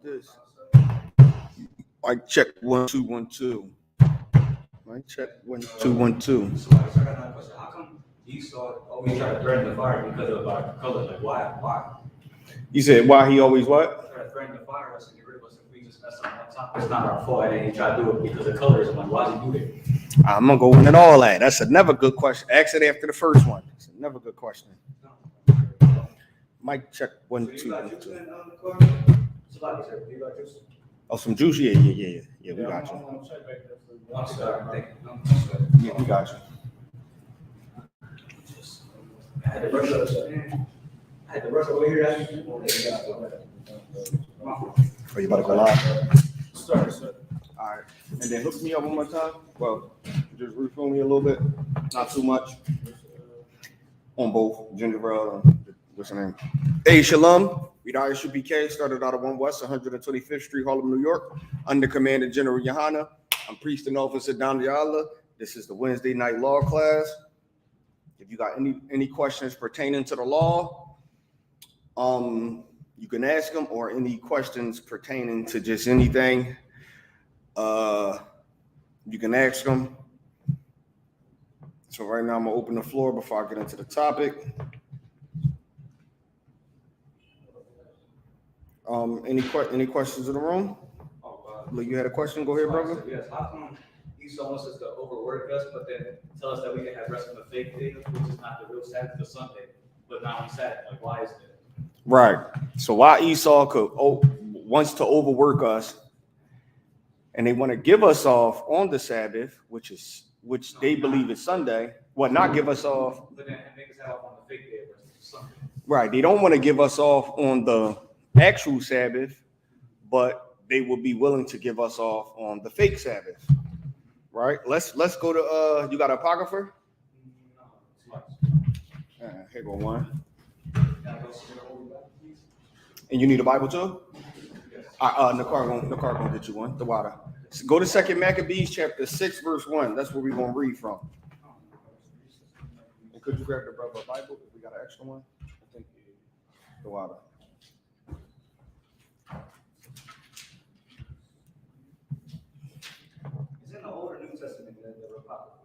This. Mic check 1 2 1 2. Mic check 1 2 1 2. So I got another question. How come Esau always try to threaten the fire because of our color? Like why? You said why he always what? Try to threaten the fire us and get rid of us if we just mess up on top. It's not our fault. And then he try to do it because of colors. I'm like, why does he do that? I'm gonna go into all that. That's another good question. Ask it after the first one. It's another good question. Mic check 1 2 1 2. Oh, some juice? Yeah, we got you. I'm sorry. Yeah, we got you. I had to rush over here. Are you about to go live? Sorry, sir. All right. And then hook me up one more time. Well, just refill me a little bit. Not too much. On both ginger ale and what's her name? Hey, Shalom. We the Isupk started out of 1 West, 125th Street, Harlem, New York, under Commander General Yohana. I'm Priest and Officer Don Diala. This is the Wednesday night law class. If you got any questions pertaining to the law, you can ask them, or any questions pertaining to just anything, you can ask them. So right now I'm gonna open the floor before I get into the topic. Any questions in the room? You had a question? Go ahead, brother. Yes. How come Esau wants us to overwork us, but then tell us that we can have rest on the fake day, which is not the real Sabbath, the Sunday, but not on Saturday? Like, why is that? Right. So why Esau wants to overwork us, and they want to give us off on the Sabbath, which they believe is Sunday. Well, not give us off. But then make us have off on the fake day versus Sunday. Right. They don't want to give us off on the actual Sabbath, but they will be willing to give us off on the fake Sabbath. Right. Let's go to you got an apocrypha? Here go one. And you need a Bible too? Nakar gonna get you one. The water. So go to 2 Maccabees chapter 6 verse 1. That's where we're gonna read from. And could you grab the brother Bible if we got an extra one? I think the water. Is it in the Old or New Testament that the Apocrypha?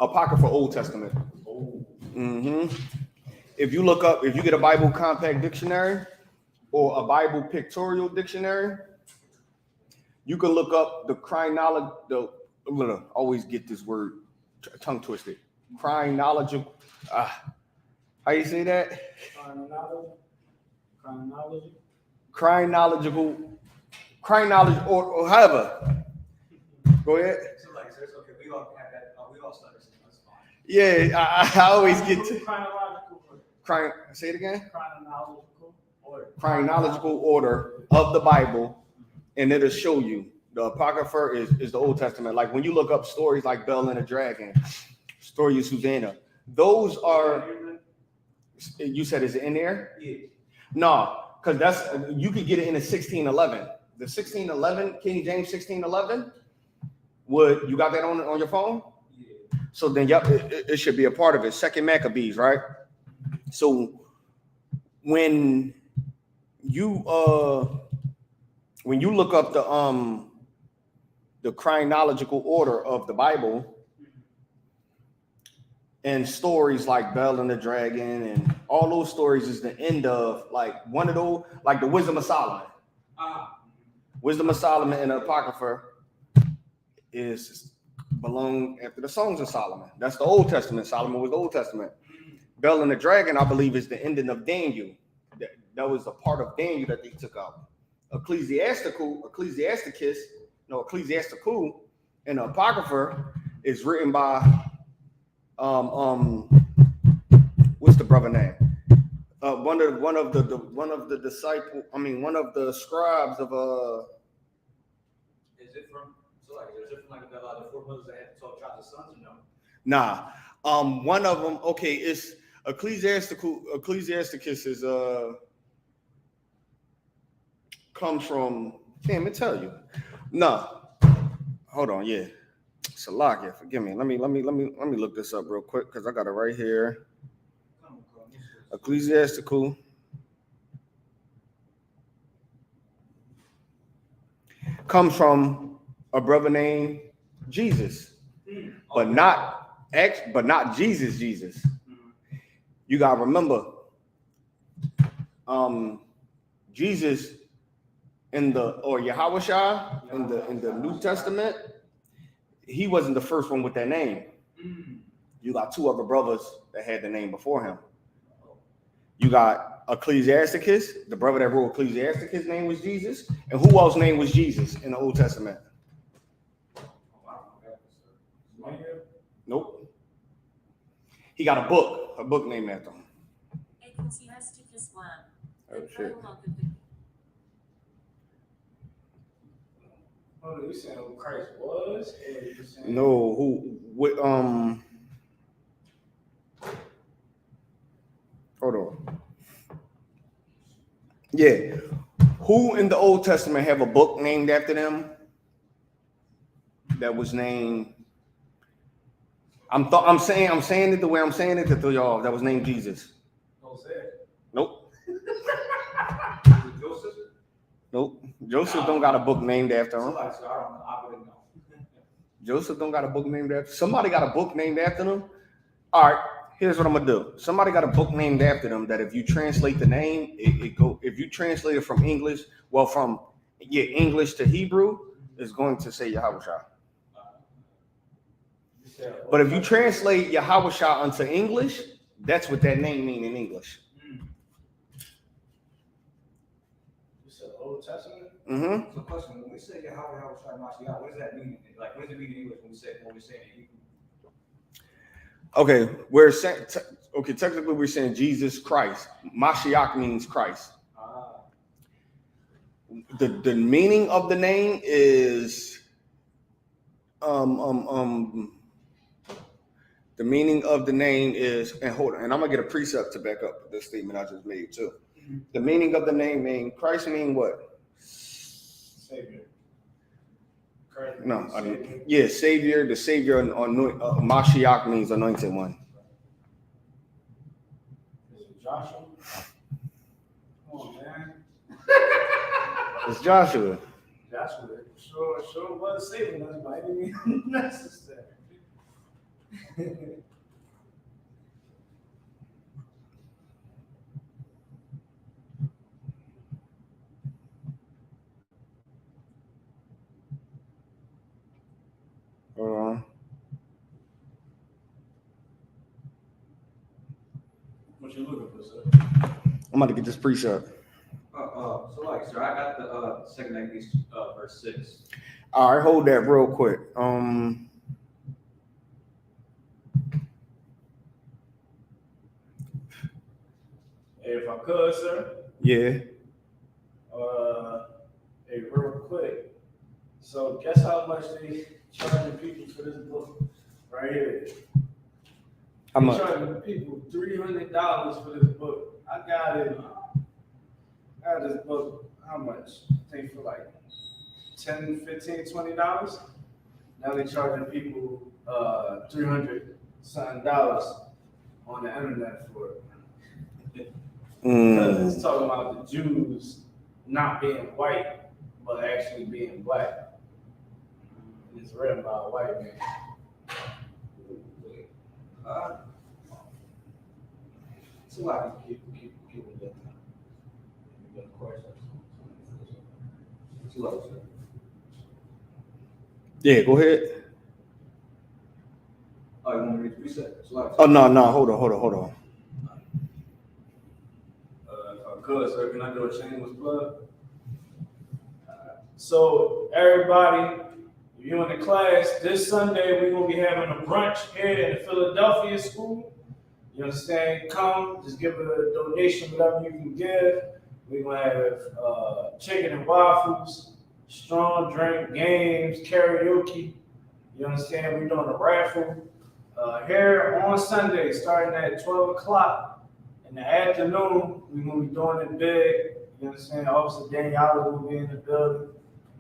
Apocrypha Old Testament. Mm-hmm. If you get a Bible compact dictionary or a Bible pictorial dictionary, you can look up the chronology. I'm gonna always get this word tongue twisted. Chronological. How you say that? Chronology, or however. Go ahead. So like, so it's okay. We all have that. We all study, so that's fine. Yeah, I always get to chronological order. Say it again. Chronological order of the Bible, and it'll show you. The Apocrypha is the Old Testament. Like when you look up stories like Bell and the Dragon, story of Susanna, those are. You said is it in there? Yeah. No, because that's you could get it in the 1611. The 1611 King James 1611. You got that on your phone? Yeah. So then, yep, it should be a part of it. 2 Maccabees, right? So when you look up the chronological order of the Bible and stories like Bell and the Dragon and all those stories is the end of like one of those, like the Wisdom of Solomon. Wisdom of Solomon and the Apocrypha belong after the Songs of Solomon. That's the Old Testament. Solomon was the Old Testament. Bell and the Dragon, I believe, is the ending of Daniel. That was a part of Daniel that they took out. Ecclesiastical, and the Apocrypha is written by what's the brother name? One of the disciples. I mean, one of the scribes of Is it from the four brothers that had 12 tribes of sons, or no? Nah. One of them. Okay, it's Ecclesiasticus is comes from. Can't even tell you. No. Hold on. Yeah. Salakia, forgive me. Let me look this up real quick because I got it right here. Ecclesiastical. comes from a brother named Jesus, but not Jesus. You gotta remember, Jesus Yahushua in the New Testament, he wasn't the first one with that name. You got two other brothers that had the name before him. You got Ecclesiasticus, the brother that wrote Ecclesiasticus, his name was Jesus. And who else's name was Jesus in the Old Testament? Nope. He got a book named after him. Ecclesiasticus 1. Oh, shit. Oh, you saying who Christ was? Or you saying... No, hold on. Yeah. Who in the Old Testament have a book named after them that was named? I'm saying it the way I'm saying it to throw y'all off. That was named Jesus. Nope. Joseph? Nope. Joseph don't got a book named after him. Somebody said, I wouldn't know. Joseph don't got a book named after. Somebody got a book named after them. All right. Here's what I'm gonna do. Somebody got a book named after them that if you translate the name, if you translate it from English, English to Hebrew, it's going to say Yahushua. But if you translate Yahushua into English, that's what that name means in English. You said Old Testament? Mm-hmm. So question, when we say Yahweh, Mashiach, what does that mean? Like, what does it mean in English when we say it in Hebrew? Okay, technically we're saying Jesus Christ. Mashiach means Christ. The meaning of the name is the meaning of the name is, and hold on, and I'm gonna get a precept to back up this statement I just made too. The meaning of the name mean Christ mean what? Savior. No, Savior. The Savior, Mashiach means anointed one. Is it Joshua? Come on, man. It's Joshua. Joshua sure was saving us by any means necessary. Hold on. What you looking for, sir? I'm about to get this precept. So I got the second Maccabees verse 6. All right, hold that real quick. If I could, sir. Yeah. Hey, real quick. So guess how much they charging people for this book right here? How much? Charging people $300 for this book. I got this book, how much? I think for like $10, $15, $20. Now they're charging people $300 something on the internet for it. Because it's talking about the Jews not being white, but actually being black. It's written by a white man. So I can keep with that. You got a question? Yeah, go ahead. Oh, you want me to read the reset? Oh no, hold on. Good, sir. Can I do a shameless plug? So, everybody, if you're in the class, this Sunday we're going to be having a brunch here in the Philadelphia school. You understand? Come, just give a donation, whatever you can give. We're going to have chicken and waffles, strong drink, games, karaoke. You understand? We're doing a raffle here on Sunday, starting at 12 o'clock. In the afternoon, we're going to be doing it big. You understand? Officer Daniela will be in the building.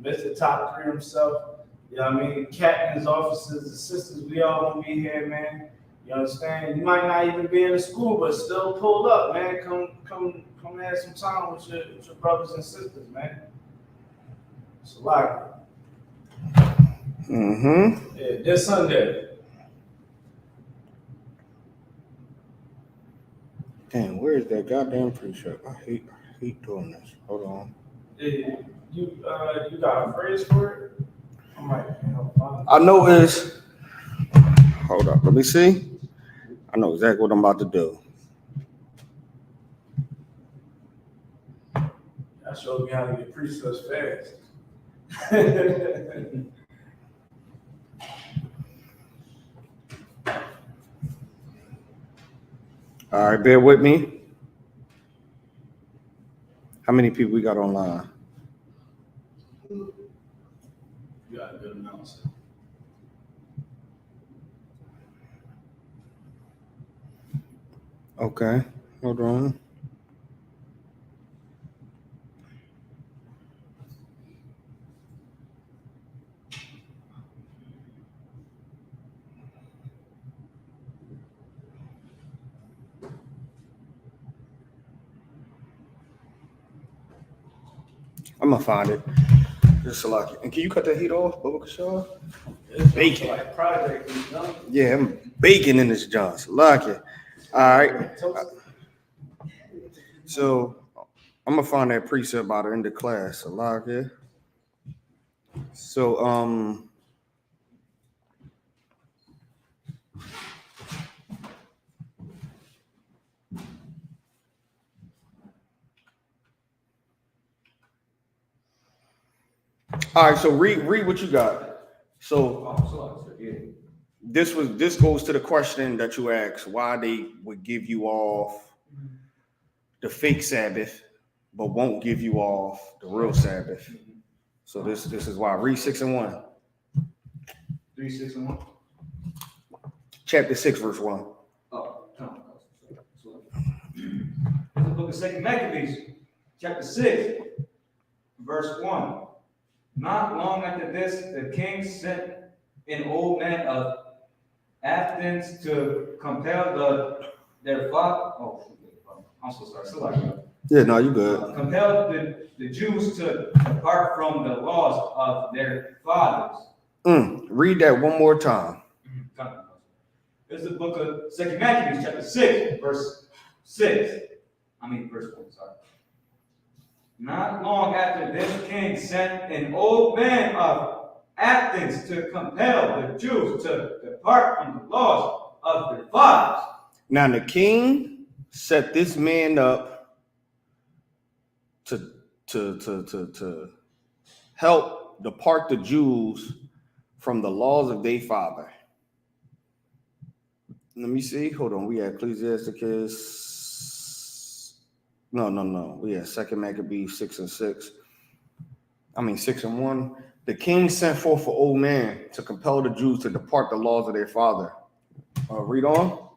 Mr. Top 3 himself. You know what I mean? Captains, officers, assistants, we all going to be here, man. You understand? You might not even be in the school, but still pull up, man. Come have some time with your brothers and sisters, man. It's a lot. Mm-hmm. Yeah, this Sunday. Damn, where's that goddamn precept? I hate doing this. Hold on. Yeah, you got a phrase for it? I might help find it. I know it's. Hold up. Let me see. I know exactly what I'm about to do. That showed me how to get precepts fast. All right, bear with me. How many people we got online? You got a good amount. Okay, hold on. I'm gonna find it. Just lucky. And can you cut that heat off, Bubba Kashaw? It's Bacon. like project, you know? Yeah, I'm baking in this John's. Lucky. All right. So I'm gonna find that precept by the end of class. Lucky. So all right, so read what you got. So this goes to the question that you asked, why they would give you off the fake Sabbath, but won't give you off the real Sabbath. So this is why. Read 6 and 1. 3, 6, and 1. Chapter 6, verse 1. Oh, no. The book of 2 Maccabees, chapter 6, verse 1. Not long after this, the king sent an old man of Athens to compel their father. Oh, I'm so sorry. Still like that. Yeah, no, you good. Compelled the Jews to depart from the laws of their fathers. Read that one more time. It's the book of 2 Maccabees, chapter 6, verse 6. Verse 1, sorry. Not long after this, king sent an old man of Athens to compel the Jews to depart from the laws of their fathers. Now the king set this man up to help depart the Jews from the laws of their father. Let me see. Hold on. We had Ecclesiasticus. No. We had 2 Maccabees 6 and 6. 6 and 1. The king sent forth an old man to compel the Jews to depart the laws of their father. Read on.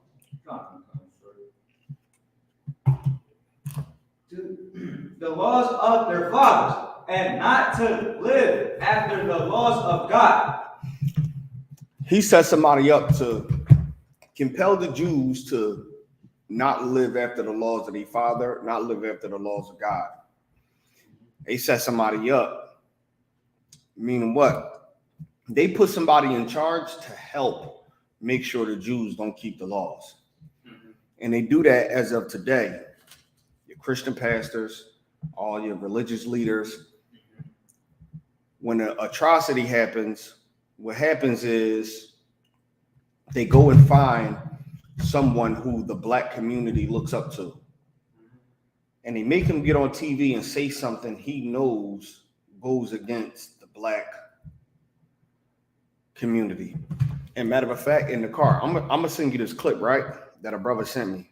The laws of their fathers, and not to live after the laws of God. He set somebody up to compel the Jews to not live after the laws of their father, not live after the laws of God. They set somebody up, meaning what? They put somebody in charge to help make sure the Jews don't keep the laws. And they do that as of today. Your Christian pastors, all your religious leaders. When an atrocity happens, what happens is they go and find someone who the black community looks up to. And they make him get on TV and say something he knows goes against the black community. And matter of fact, in the car, I'm gonna send you this clip, right? That a brother sent me.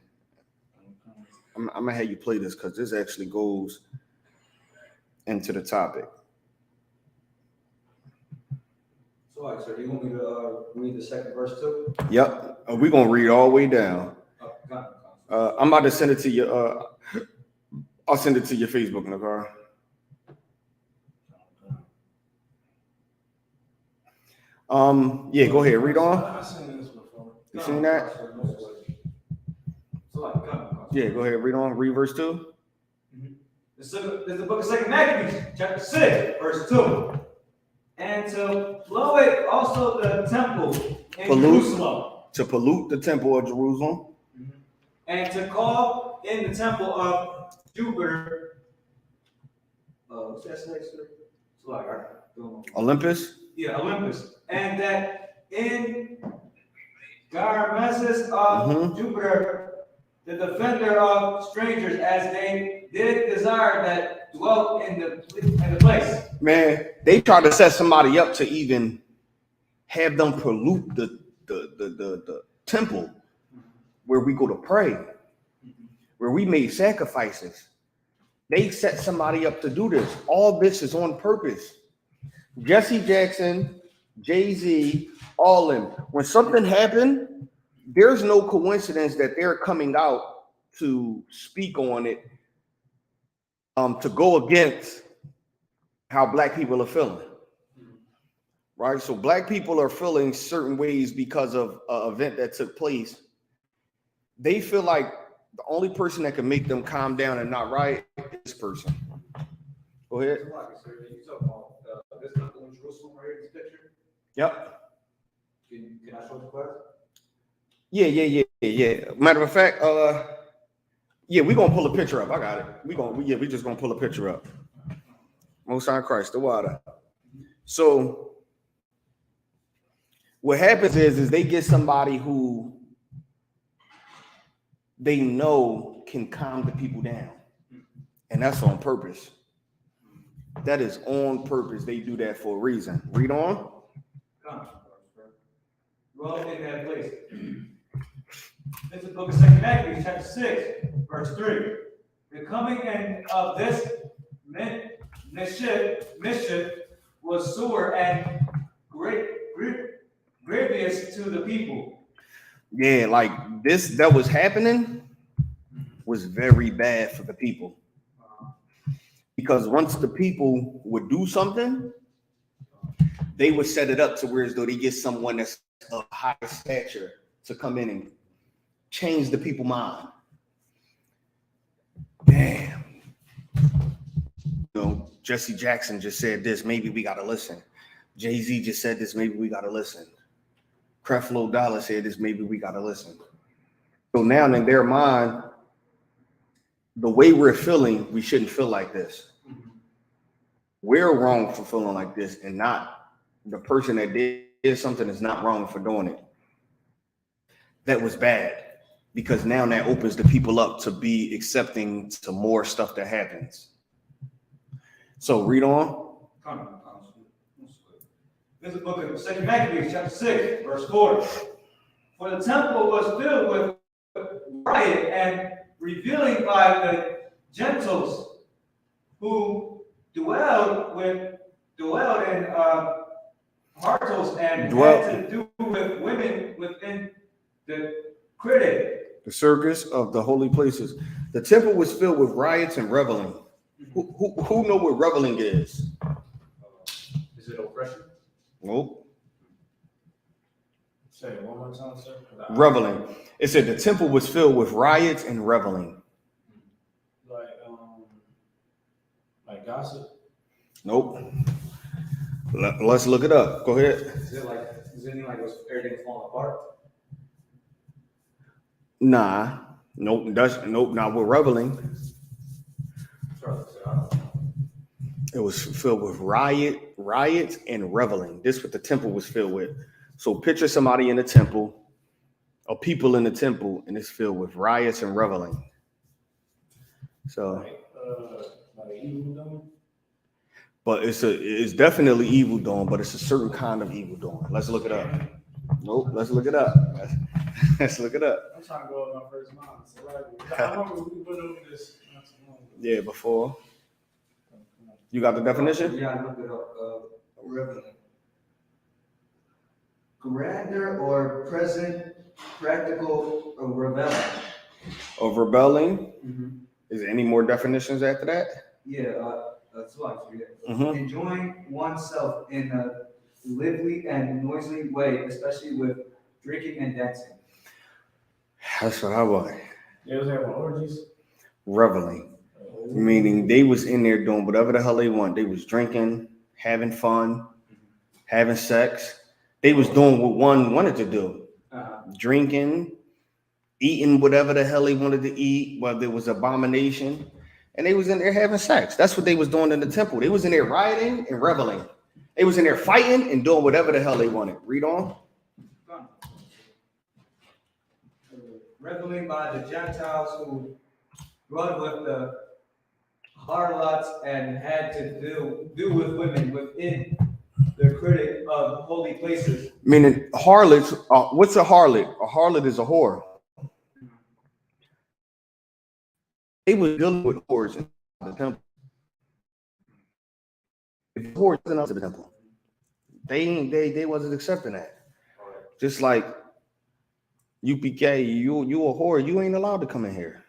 I'm gonna have you play this because this actually goes into the topic. So, all right, sir, do you want me to read the second verse too? Yep. We're gonna read all the way down. I'm about to send it to you. I'll send it to your Facebook in the car. Yeah, go ahead. Read on. I've seen this before. You seen that? Yeah, go ahead. Read on. Read verse 2. This is the book of 2 Maccabees, chapter 6, verse 2. and to pollute also the temple in Pollute. Jerusalem, To pollute the temple of Jerusalem. and to call in the temple of Jupiter. What's that say, sir? It's like, I don't know. Olympus. Yeah, Olympus, and that in Garmeses of Jupiter, the defender of strangers, as they did desire that dwelt in the place. Man, they tried to set somebody up to even have them pollute the temple where we go to pray, where we made sacrifices. They set somebody up to do this. All this is on purpose. Jesse Jackson, Jay-Z, all of them. When something happened, there's no coincidence that they're coming out to speak on it, to go against how black people are feeling. Right? So black people are feeling certain ways because of an event that took place. They feel like the only person that can make them calm down and not riot is this person. Go ahead. You talking about this temple in Jerusalem right here in this picture? Yep. Can I show the class? Yeah. Matter of fact, yeah, we're gonna pull a picture up. I got it. We just gonna pull a picture up. Most High Christ, the water. So what happens is they get somebody who they know can calm the people down. And that's on purpose. That is on purpose. They do that for a reason. Read on. Well, in that place. This is the book of 2 Maccabees, chapter 6, verse 3. The coming in of this mischief was sore and grievous to the people. Yeah, like this that was happening was very bad for the people. Because once the people would do something, they would set it up to where as though they get someone that's of high stature to come in and change the people's mind. Damn. You know, Jesse Jackson just said this, maybe we gotta listen. Jay-Z just said this, maybe we gotta listen. Creflo Dollar said this, maybe we gotta listen. So now in their mind, the way we're feeling, we shouldn't feel like this. We're wrong for feeling like this, and not the person that did something is not wrong for doing it. That was bad, because now that opens the people up to be accepting to more stuff that happens. So read on. This is the book of 2 Maccabees, chapter 6, verse 4. For the temple was filled with riot and revealing by the Gentiles who dwelled in Hartles and had to do with women within the critic. The circus of the holy places. The temple was filled with riots and reveling. Who know what reveling is? Is it oppression? Nope. Say it one more time, sir. Reveling. It said the temple was filled with riots and reveling. Like gossip? Nope. Let's look it up. Go ahead. Is it anything like everything's falling apart? Nah. Nope. Not with reveling. It was filled with riots and reveling. This is what the temple was filled with. So picture somebody in the temple, or people in the temple, and it's filled with riots and reveling. So, like evil doing? but it's definitely evil doing, but it's a certain kind of evil doing. Let's look it up. Nope, let's look it up. Let's look it up. I'm trying to go with my first mind. So I remember we went over this not too long ago. Yeah, before. You got the definition? Yeah, I looked it up. Reveling. Grandeur or present practical rebellion. Of rebelling? Mm-hmm. Is there any more definitions after that? Yeah, that's what I forget. Mm-hmm. Enjoying oneself in a lively and noisy way, especially with drinking and dancing. That's what I want. They was having orgies. Reveling. Meaning they was in there doing whatever the hell they want. They was drinking, having fun, having sex. They was doing what one wanted to do, drinking, eating whatever the hell they wanted to eat, whether it was abomination, and they was in there having sex. That's what they was doing in the temple. They was in there rioting and reveling. They was in there fighting and doing whatever the hell they wanted. Read on. Reveling by the Gentiles who run with the harlots and had to do with women within the critic of holy places. Meaning harlots. What's a harlot? A harlot is a whore. They were dealing with whores in the temple. If whores in the temple, they wasn't accepting that. Just like UPK, you a whore, you ain't allowed to come in here.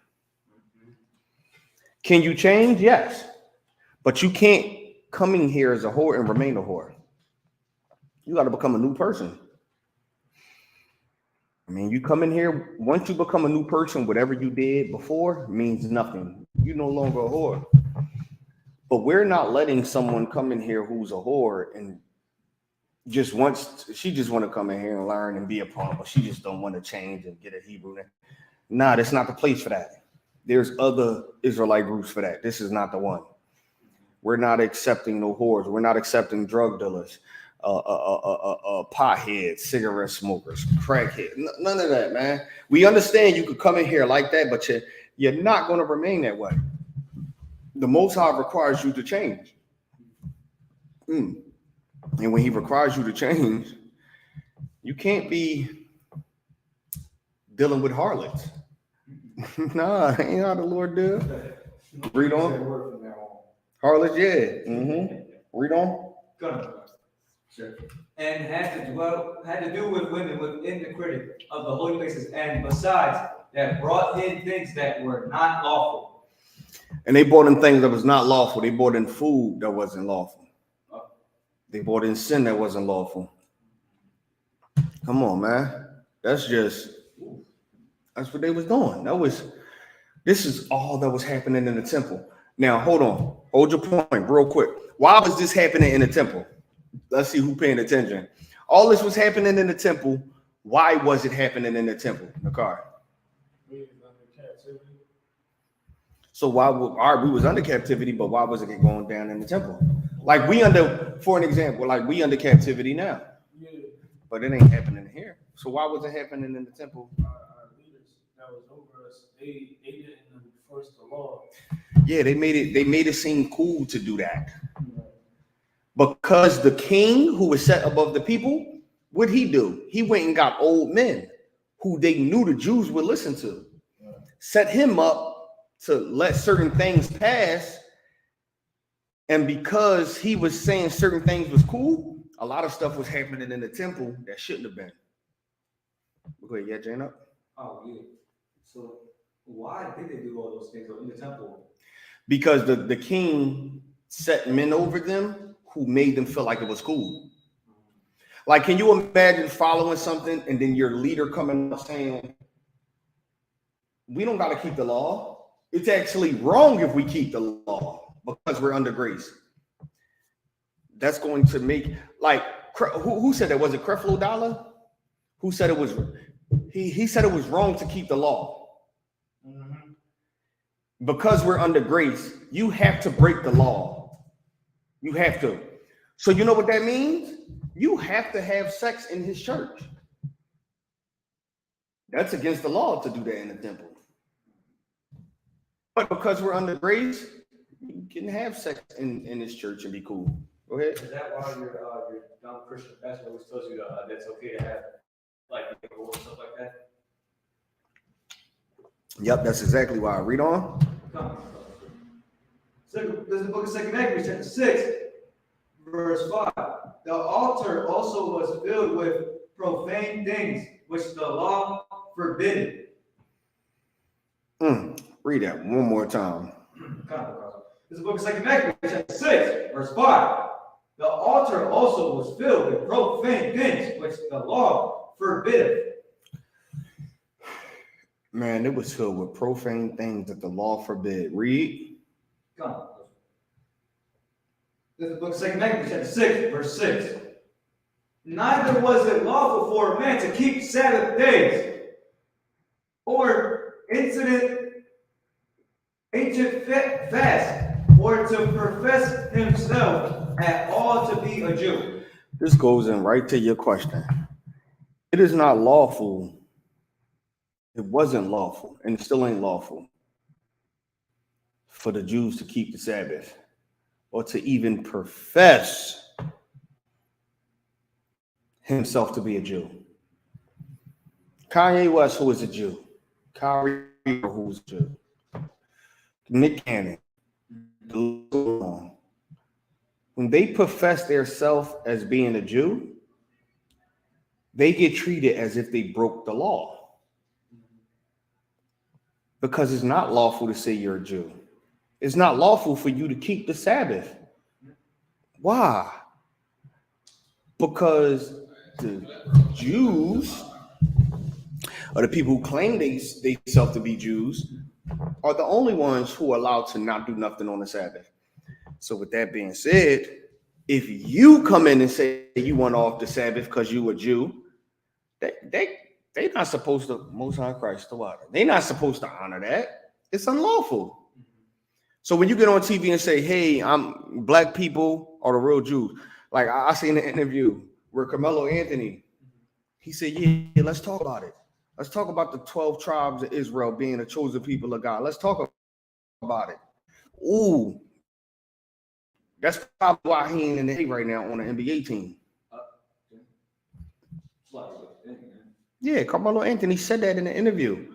Can you change? Yes, but you can't come in here as a whore and remain a whore. You got to become a new person. I mean, you come in here, once you become a new person, whatever you did before means nothing. You're no longer a whore. But we're not letting someone come in here who's a whore and she just want to come in here and learn and be a part, but she just don't want to change and get a Hebrew name. Nah, that's not the place for that. There's other Israelite groups for that. This is not the one. We're not accepting no whores. We're not accepting drug dealers, potheads, cigarette smokers, crackheads. None of that, man. We understand you could come in here like that, but you're not going to remain that way. The Most High requires you to change. And when he requires you to change, you can't be dealing with harlots. Nah, ain't how the Lord do. Read on. Harlots, yeah. Read on. Sure. And had to do with women within the critic of the holy places, and besides that brought in things that were not lawful. And they brought in things that was not lawful. They brought in food that wasn't lawful. They brought in sin that wasn't lawful. Come on, man. That's what they was doing. This is all that was happening in the temple. Now, hold on. Hold your point real quick. Why was this happening in the temple? Let's see who's paying attention. All this was happening in the temple. Why was it happening in the temple, Nakar? So why we was under captivity, but why was it going down in the temple? Like for an example, like we under captivity now. Yeah. But it ain't happening here. So why was it happening in the temple? Our leaders that was over us, they didn't enforce the law. Yeah, they made it seem cool to do that. Because the king who was set above the people, what'd he do? He went and got old men who they knew the Jews would listen to. Set him up to let certain things pass. And because he was saying certain things was cool, a lot of stuff was happening in the temple that shouldn't have been. Go ahead, yeah, Jane up. Oh, yeah. So why did they do all those things in the temple? Because the king set men over them who made them feel like it was cool. Like, can you imagine following something and then your leader coming up saying, we don't got to keep the law. It's actually wrong if we keep the law because we're under grace. That's going to make, like, who said that? Was it Creflo Dollar? Who said it was, he said it was wrong to keep the law. Mm-hmm. Because we're under grace, you have to break the law. You have to. So you know what that means? You have to have sex in his church. That's against the law to do that in the temple. But because we're under grace, you can have sex in his church and be cool. Go ahead. Is that why your dumb Christian pastor always tells you that's okay to have like or stuff like that? Yep, that's exactly why. Read on. This is the book of 2 Maccabees, chapter 6, verse 5. The altar also was filled with profane things, which the law forbidden. Read that one more time. This is the book of 2 Maccabees, chapter 6, verse 5. The altar also was filled with profane things, which the law forbiddeth. Man, it was filled with profane things that the law forbid. Read. Come on. This is the book of 2 Maccabees, chapter 6, verse 6. neither was it lawful for a man to keep Sabbath days, or ancient fast, or to profess himself at all to be a Jew. This goes in right to your question. It is not lawful. It wasn't lawful, and it still ain't lawful for the Jews to keep the Sabbath or to even profess himself to be a Jew. Kanye West, who is a Jew. Kyrie, who's a Jew. Nick Cannon. When they profess themselves as being a Jew, they get treated as if they broke the law. Because it's not lawful to say you're a Jew. It's not lawful for you to keep the Sabbath. Why? Because the Jews, or the people who claim they self to be Jews, are the only ones who are allowed to not do nothing on the Sabbath. So with that being said, if you come in and say you want off the Sabbath because you a Jew, they're not supposed to, Most High Christ the water. They're not supposed to honor that. It's unlawful. So when you get on TV and say, hey, black people are the real Jews, like I seen an interview where Carmelo Anthony, he said, yeah, let's talk about it. Let's talk about the 12 tribes of Israel being the chosen people of God. Let's talk about it. Ooh, that's probably why he ain't in the A right now on the NBA team. Yeah, Carmelo Anthony said that in the interview.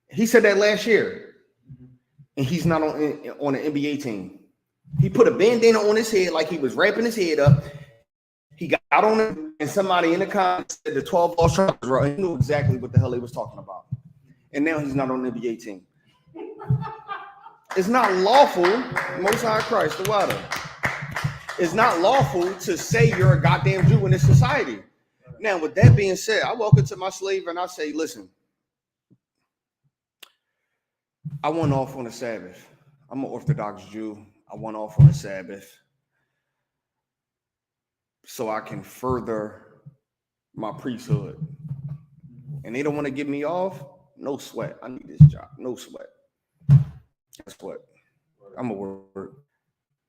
He said that last year. And he's not on the NBA team. He put a bandana on his head like he was wrapping his head up. He got on it, and somebody in the comments said the 12 lost tribes, right? He knew exactly what the hell he was talking about. And now he's not on the NBA team. It's not lawful, Most High Christ, the water. It's not lawful to say you're a goddamn Jew in this society. Now, with that being said, I walk into my slave and I say, listen, I want off on the Sabbath. I'm an Orthodox Jew. I want off on the Sabbath so I can further my priesthood. And they don't want to give me off? No sweat. I need this job. No sweat. Guess what? I'm a word.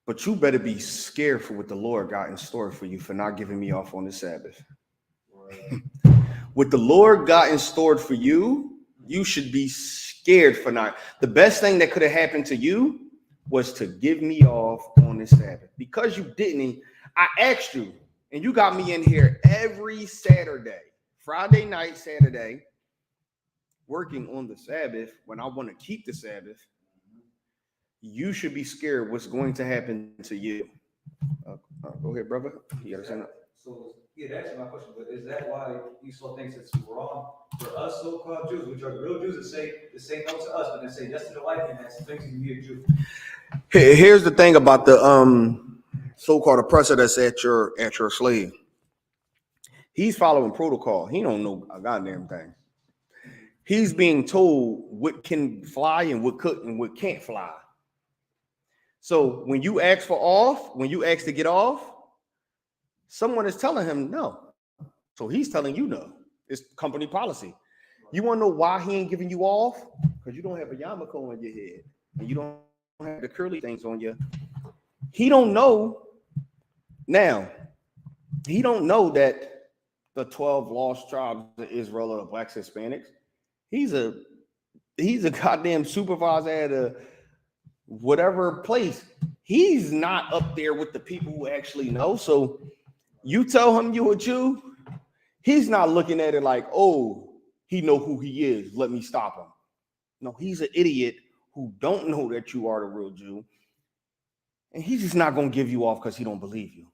But you better be scared for what the Lord got in store for you for not giving me off on the Sabbath. What the Lord got in store for you, you should be scared for not. The best thing that could have happened to you was to give me off on the Sabbath. Because you didn't, I asked you, and you got me in here every Saturday, Friday night, Saturday, working on the Sabbath when I want to keep the Sabbath. You should be scared what's going to happen to you. Go ahead, brother. You gotta say that. So, yeah, that's my question. But is that why Esau thinks it's wrong for us so-called Jews, which are real Jews, to say no to us, but then say yes to the white man that's thinking to be a Jew? Here's the thing about the so-called oppressor that's at your slave. He's following protocol. He don't know a goddamn thing. He's being told what can fly and what could and what can't fly. So when you ask for off, when you ask to get off, someone is telling him no. So he's telling you no. It's company policy. You want to know why he ain't giving you off? Because you don't have a yarmulke on your head. And you don't have the curly things on you. He don't know. Now, he don't know that the 12 lost tribes of Israel are the blacks, Hispanics. He's a goddamn supervisor at a whatever place. He's not up there with the people who actually know. So you tell him you're a Jew, he's not looking at it like, oh, he know who he is. Let me stop him. No, he's an idiot who don't know that you are the real Jew. And he's just not going to give you off because he don't believe you.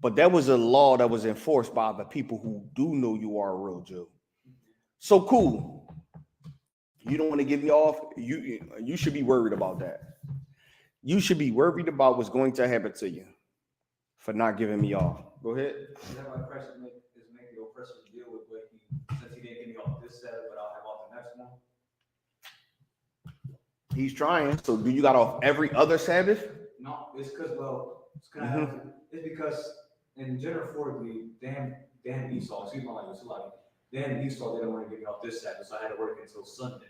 But that was a law that was enforced by the people who do know you are a real Jew. So cool. You don't want to give me off. You should be worried about that. You should be worried about what's going to happen to you for not giving me off. Go ahead. Is that why Christ is making the oppressor deal with what since he didn't give me off this Sabbath, but I'll have off the next one? He's trying. So do you got off every other Sabbath? No, it's because, well, it's because and metaphorically, Dan Esau, excuse my language, like Dan Esau didn't want to get me off this Sabbath, so I had to work until Sunday.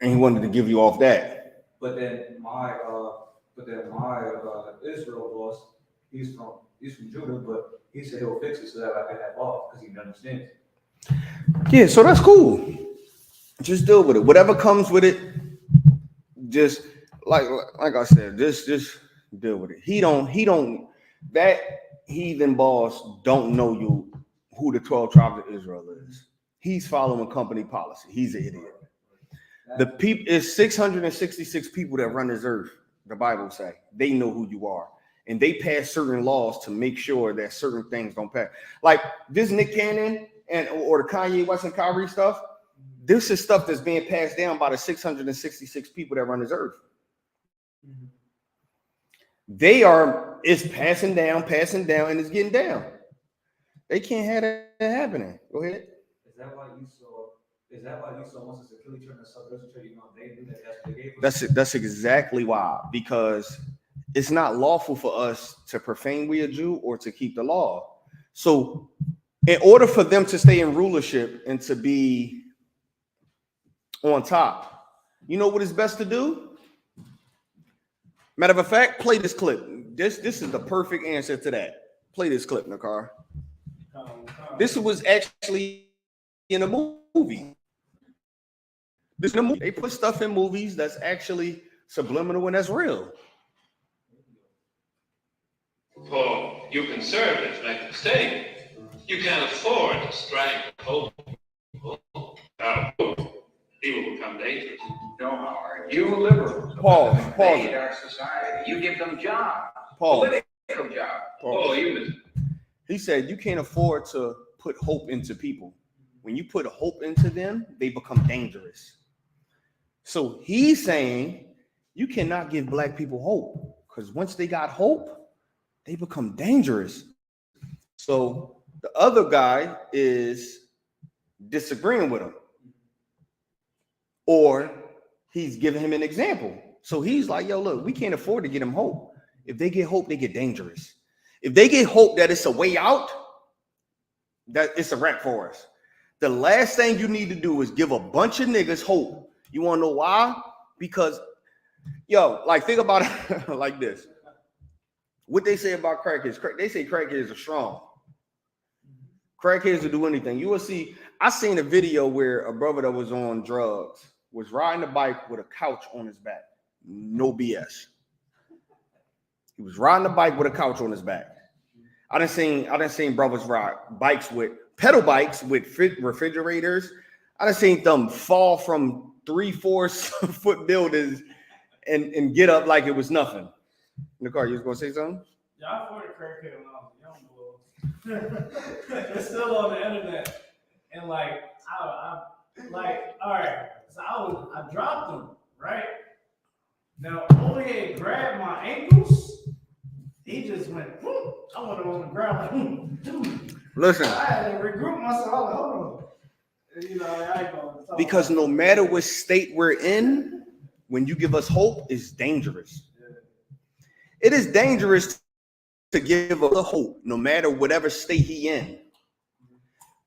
And he wanted to give you off that. But then my Israel boss, he's from Judah, but he said he'll fix it so that I can have off because he understands. Yeah, so that's cool. Just deal with it. Whatever comes with it, just like I said, just deal with it. He don't that heathen boss don't know you who the 12 tribes of Israel is. He's following company policy. He's an idiot. The people is 666 people that run this earth. The Bible say they know who you are, and they pass certain laws to make sure that certain things don't pass. Like this Nick Cannon or the Kanye West and Kyrie stuff. This is stuff that's being passed down by the 666 people that run this earth. It's passing down, and it's getting down. They can't have that happening. Go ahead. Is that why Esau wants us to kill each other and subdue each other? You know, they knew that's what they gave us. That's exactly why. Because it's not lawful for us to profane we a Jew or to keep the law. So in order for them to stay in rulership and to be on top, you know what is best to do? Matter of fact, play this clip. This is the perfect answer to that. Play this clip, Nakar. This was actually in a movie. They put stuff in movies that's actually subliminal and that's real. For you conservatives make a mistake. You can't afford to strangle people. Evil will become dangerous. No, Howard. You liberals Pause. invade our society. You give them jobs. Pause. Political jobs. Oh, you listen. He said you can't afford to put hope into people. When you put hope into them, they become dangerous. So he's saying you cannot give black people hope because once they got hope, they become dangerous. So the other guy is disagreeing with him, or he's giving him an example. So he's like, yo, look, we can't afford to get them hope. If they get hope, they get dangerous. If they get hope that it's a way out, that it's a wrap for us. The last thing you need to do is give a bunch of niggas hope. You want to know why? Because, yo, like think about it like this. What they say about crackheads, they say crackheads are strong. Crackheads will do anything. You will see, I seen a video where a brother that was on drugs was riding a bike with a couch on his back. No BS. He was riding a bike with a couch on his back. I done seen brothers ride bikes with pedal bikes with refrigerators. I done seen them fall from 3-4 foot buildings and get up like it was nothing. Nicole, you was gonna say something? Yeah, I fought a crackhead when I was young, boy. It's still on the internet, and like I like, all right. So I dropped him right. Now over here grabbed my ankles. He just went. Whoop. I went on the ground like. Listen. I had to regroup myself. Hold on. You know, I ain't gonna talk Because no matter what state we're in, when you give us hope, it's dangerous. It is dangerous to give a hope, no matter whatever state he in.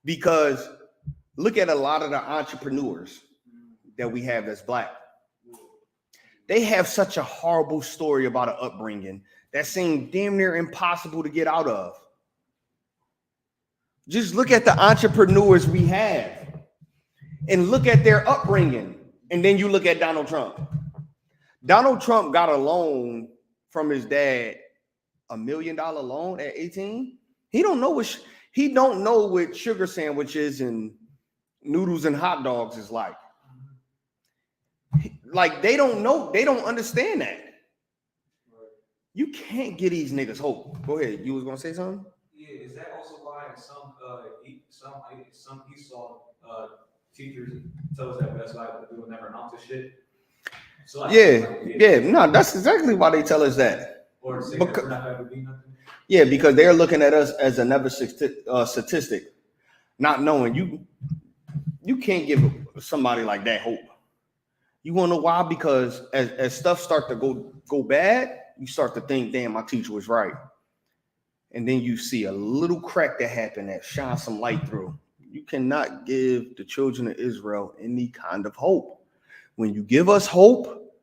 Because look at a lot of the entrepreneurs that we have that's black. They have such a horrible story about an upbringing that seemed damn near impossible to get out of. Just look at the entrepreneurs we have and look at their upbringing. And then you look at Donald Trump. Donald Trump got a loan from his dad, $1 million loan at 18. He don't know what sugar sandwiches and noodles and hot dogs is like. Like they don't know, they don't understand that. You can't get these niggas hope. Go ahead. You was gonna say something? Yeah, is that also why some Esau teachers tell us that that's why we will never amount to shit? So No, that's exactly why they tell us that. Or say that we're not gonna be nothing. Yeah, because they're looking at us as another statistic, not knowing you can't give somebody like that hope. You want to know why? Because as stuff start to go bad, you start to think, damn, my teacher was right. and then you see a little crack that happened that shines some light through. You cannot give the children of Israel any kind of hope. When you give us hope,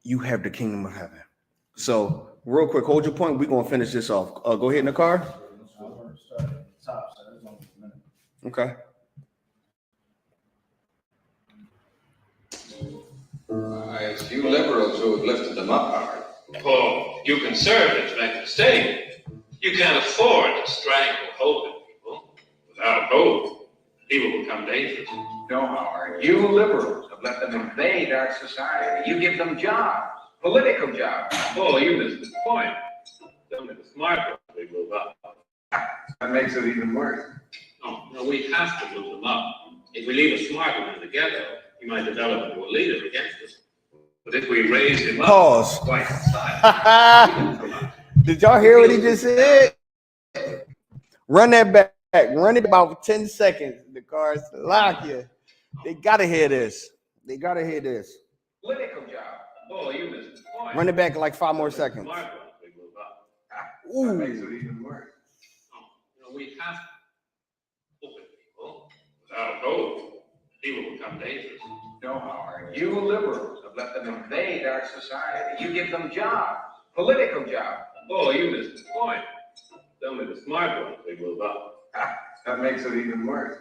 you have the kingdom of heaven. So, real quick, hold your point. We're going to finish this off. Go ahead in the car. Okay. It's you liberals who have lifted them up, Howard. Oh, you conservatives make a mistake. You can't afford to strangle hope in people. Without hope, people become dangerous. No, Howard. You liberals have let them invade our society. You give them jobs, political jobs. Oh, you missed the point. Only the smart ones we move up. That makes it even worse. No, we have to move them up. If we leave a smart one in the ghetto, he might develop into a leader against us. But if we raise him up, Pause. twice the size, Did y'all hear what he just said? Run that back. Run it about 10 seconds. The car's lock you. They gotta hear this. They gotta hear this. Political job. oh, you missed the point. Run it back like 5 more The seconds. smart ones we move up. That makes Ooh. it even worse. We have to open people. Without hope, people become dangerous. No, Howard. You liberals have let them invade our society. You give them jobs, political jobs. Oh, you missed the point. Only the smart ones we move up. That makes it even worse.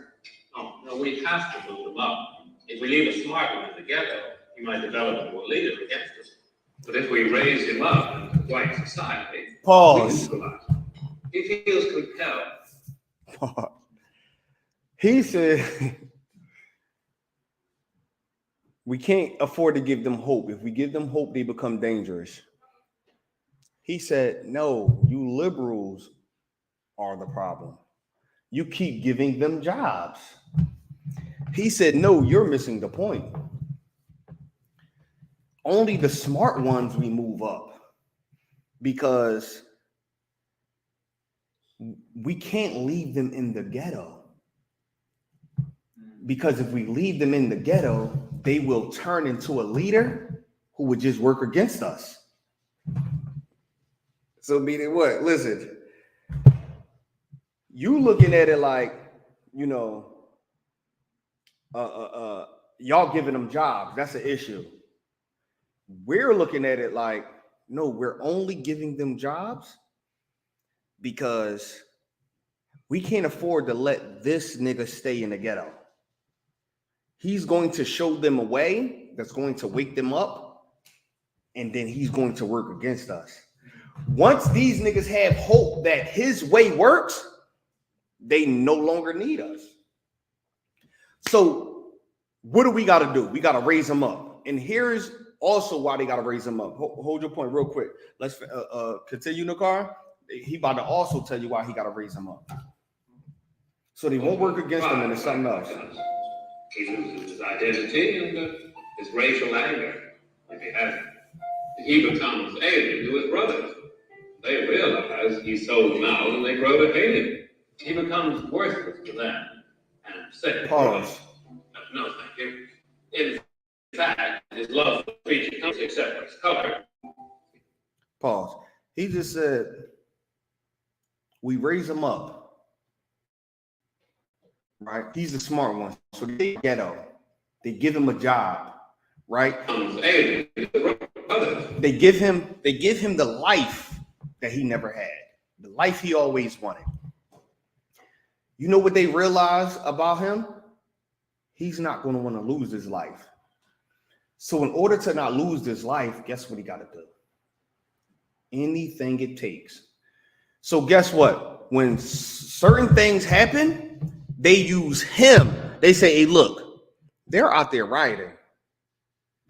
No, we have to move them up. If we leave a smart one in the ghetto, he might develop into a leader against us. But if we raise him up into white society, Pause. we neutralize him. He feels compelled. Pause. He said, we can't afford to give them hope. If we give them hope, they become dangerous. He said, no, you liberals are the problem. You keep giving them jobs. He said, no, you're missing the point. Only the smart ones we move up because we can't leave them in the ghetto. Because if we leave them in the ghetto, they will turn into a leader who would just work against us. So meaning what? Listen, you looking at it like, you know, y'all giving them jobs. That's an issue. We're looking at it like, no, we're only giving them jobs because we can't afford to let this nigga stay in the ghetto. He's going to show them a way that's going to wake them up, and then he's going to work against us. Once these niggas have hope that his way works, they no longer need us. So what do we got to do? We got to raise them up. And here's also why they got to raise them up. Hold your point real quick. Let's continue, Nakar. He about to also tell you why he got to raise them up. So they won't work against them, and it's something else. He loses his identity and his racial anger, if he has it. He becomes alien to his brothers. They realize he's sold them out and they grow to hate him. He becomes worthless to them and second. Pause. No, thank you. In fact, his love for creature comes except for his color. Pause. He just said, we raise him up. Right? He's the smart one. So they ghetto. They give him a job. Right? They give him the life that he never had. The life he always wanted. You know what they realize about him? He's not going to want to lose his life. So in order to not lose this life, guess what he got to do? Anything it takes. So guess what? When certain things happen, they use him. They say, hey, look, they're out there rioting.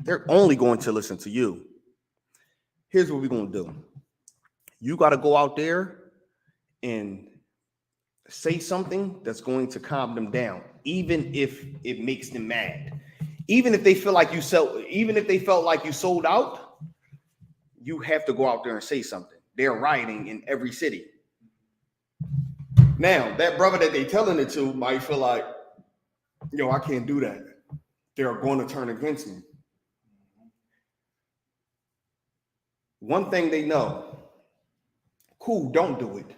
They're only going to listen to you. Here's what we're going to do. You got to go out there and say something that's going to calm them down, even if it makes them mad. Even if they feel like even if they felt like you sold out, you have to go out there and say something. They're rioting in every city. Now, that brother that they telling it to might feel like, yo, I can't do that. They're going to turn against me. One thing they know, Cool, don't do it.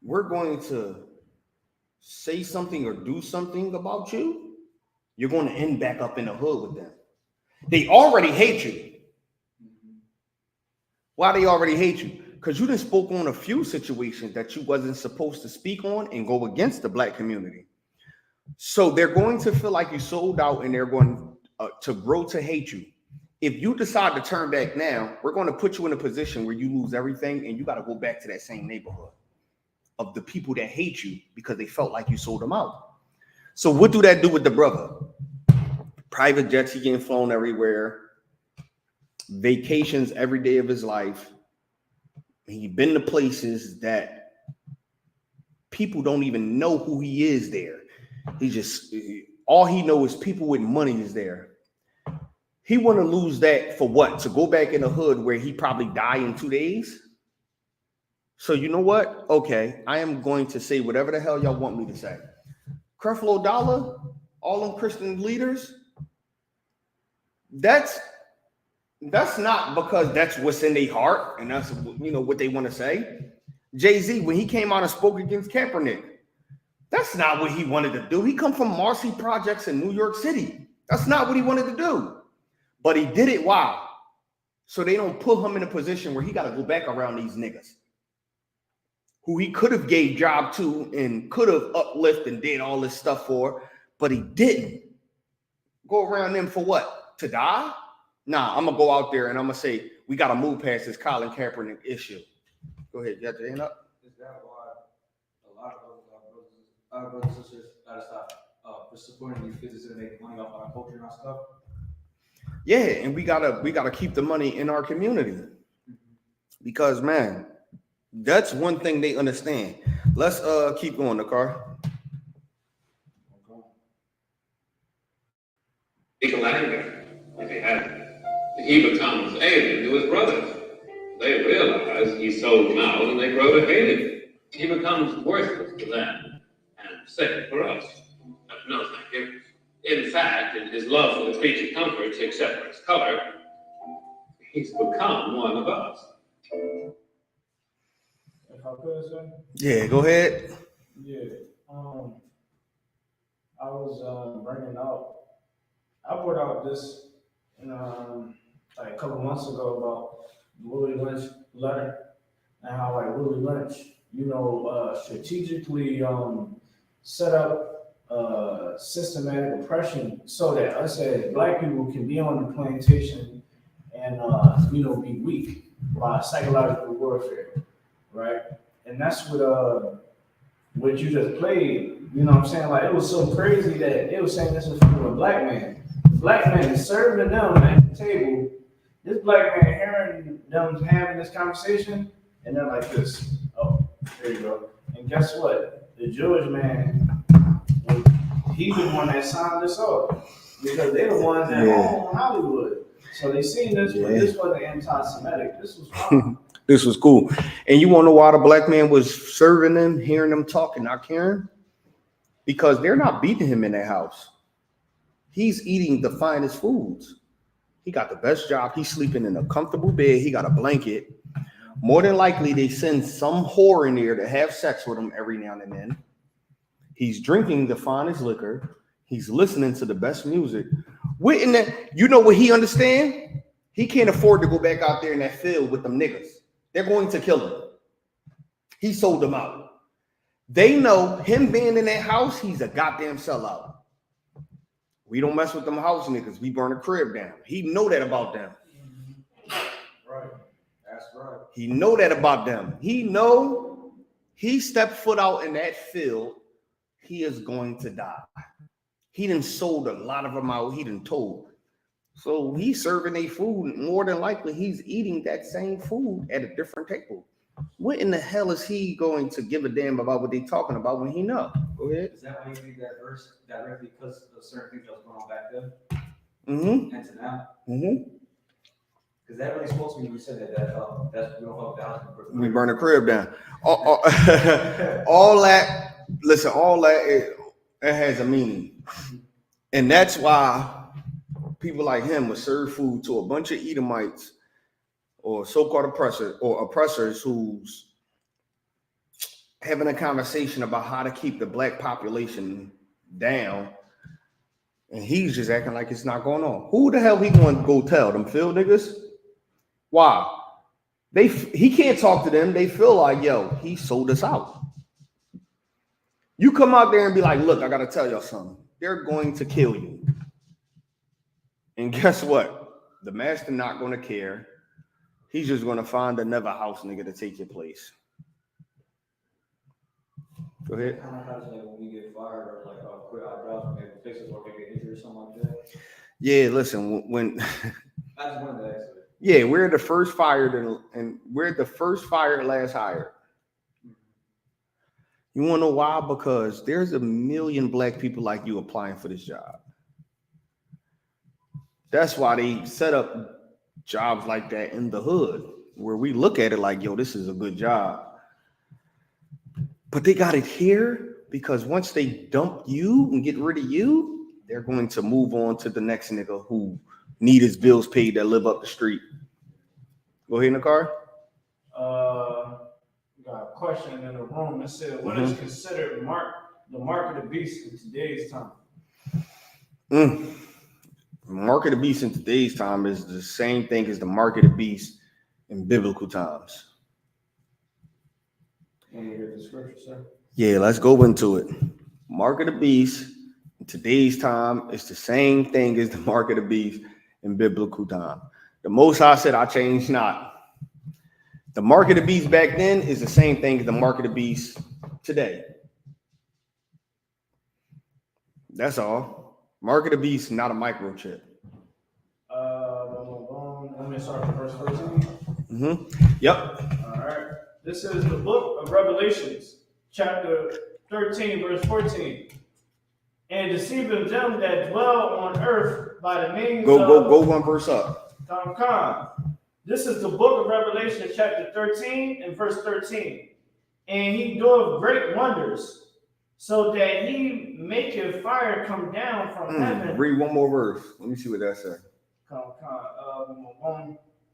We're going to say something or do something about you. You're going to end back up in the hood with them. They already hate you. Why they already hate you? Because you done spoke on a few situations that you wasn't supposed to speak on and go against the black community. So they're going to feel like you sold out, and they're going to grow to hate you. If you decide to turn back now, we're going to put you in a position where you lose everything, and you got to go back to that same neighborhood of the people that hate you because they felt like you sold them out. So what do that do with the brother? Private jets, he getting flown everywhere. Vacations every day of his life. He been to places that people don't even know who he is there. All he knows is people with money is there. He want to lose that for what? To go back in the hood where he probably die in 2 days? So you know what? Okay, I am going to say whatever the hell y'all want me to say. Creflo Dollar, all them Christian leaders, that's not because that's what's in their heart and that's what they want to say. Jay-Z, when he came out and spoke against Kaepernick, that's not what he wanted to do. He come from Marcy Projects in New York City. That's not what he wanted to do. But he did it. Why? So they don't put him in a position where he got to go back around these niggas who he could have gave job to and could have uplifted and did all this stuff for, but he didn't. Go around them for what? To die? Nah, I'm going to go out there and I'm going to say, we got to move past this Colin Kaepernick issue. Go ahead. You got your hand up? Is that why a lot of our brothers and sisters gotta stop for supporting these businesses and making money off our culture and our stuff? Yeah, and we gotta keep the money in our community. Because man, that's one thing they understand. Let's keep going, Nakar. Legal anger, if he had. He becomes alien to his brothers. They realize he's sold them out and they grow to hate him. He becomes worthless to them and sick for us. No, thank you. In fact, in his love for the creature comforts, except for his color, he's become one of us. If I could, sir? Yeah, go ahead. Yeah. I was bringing out, I brought out this like a couple months ago about Willie Lynch letter and how like Willie Lynch, strategically set up systematic oppression so that us as black people can be on the plantation and be weak by psychological warfare, right? And that's what you just played. You know what I'm saying? Like it was so crazy that it was saying this was from a black man. The black man is serving them at the table. This black man hearing them having this conversation, and they're like this. Oh, there you go. And guess what? The Jewish man, he's the one that signed this off because they're the ones that own Hollywood. So they seen this, but this wasn't anti-Semitic. This was fine. This was cool. And you want to know why the black man was serving them, hearing them talk and not caring? Because they're not beating him in their house. He's eating the finest foods. He got the best job. He's sleeping in a comfortable bed. He got a blanket. More than likely, they send some whore in there to have sex with him every now and then. He's drinking the finest liquor. He's listening to the best music. You know what he understand? He can't afford to go back out there in that field with them niggas. They're going to kill him. He sold them out. They know him being in that house, he's a goddamn sellout. We don't mess with them house niggas. We burn a crib down. He know that about them. Right. That's right. He know that about them. He know he stepped foot out in that field, he is going to die. He done sold a lot of them out. He done told. So he's serving their food. More than likely, he's eating that same food at a different table. What in the hell is he going to give a damn about what they talking about when he know? Go ahead. Is that why you read that verse directly because of certain things that was going on back then? Mm-hmm. And to now? Mm-hmm. Because that really spoke to me when you said that's we don't fuck with the house. We burn a crib down. All that, listen, all that, it has a meaning. And that's why people like him would serve food to a bunch of Edomites or so-called oppressors who's having a conversation about how to keep the black population down, and he's just acting like it's not going on. Who the hell he going to go tell them field niggas? Why? He can't talk to them. They feel like, yo, he sold us out. You come out there and be like, look, I gotta tell y'all something. They're going to kill you. And guess what? The master not gonna care. He's just gonna find another house nigga to take your place. Go ahead. Kind of like when we get fired or like quit our jobs, maybe fix it or maybe get injured or something like that. Yeah, listen, when I just wanted to ask it. yeah, we're the first fired and we're the first fired, last hired. You want to know why? Because there's a million black people like you applying for this job. That's why they set up jobs like that in the hood, where we look at it like, yo, this is a good job. But they got it here because once they dump you and get rid of you, they're going to move on to the next nigga who need his bills paid that live up the street. Go ahead in the car. Got a question in the room that said, what is considered the mark of the beast in today's time? Mark of the beast in today's time is the same thing as the mark of the beast in biblical times. Can you hear the scripture, sir? Yeah, let's go into it. Mark of the beast in today's time is the same thing as the mark of the beast in biblical time. The Most High said, I change not. The mark of the beast back then is the same thing as the mark of the beast today. That's all. Mark of the beast, not a microchip. Let me start from verse 13. Yep. All right. This is the book of Revelations, chapter 13, verse 14. And deceiving them that dwell on earth by the names Go one verse up. This is the book of Revelation, chapter 13 and verse 13. And he doeth great wonders, so that he maketh fire come down from heaven. Read one more verse. Let me see what that says.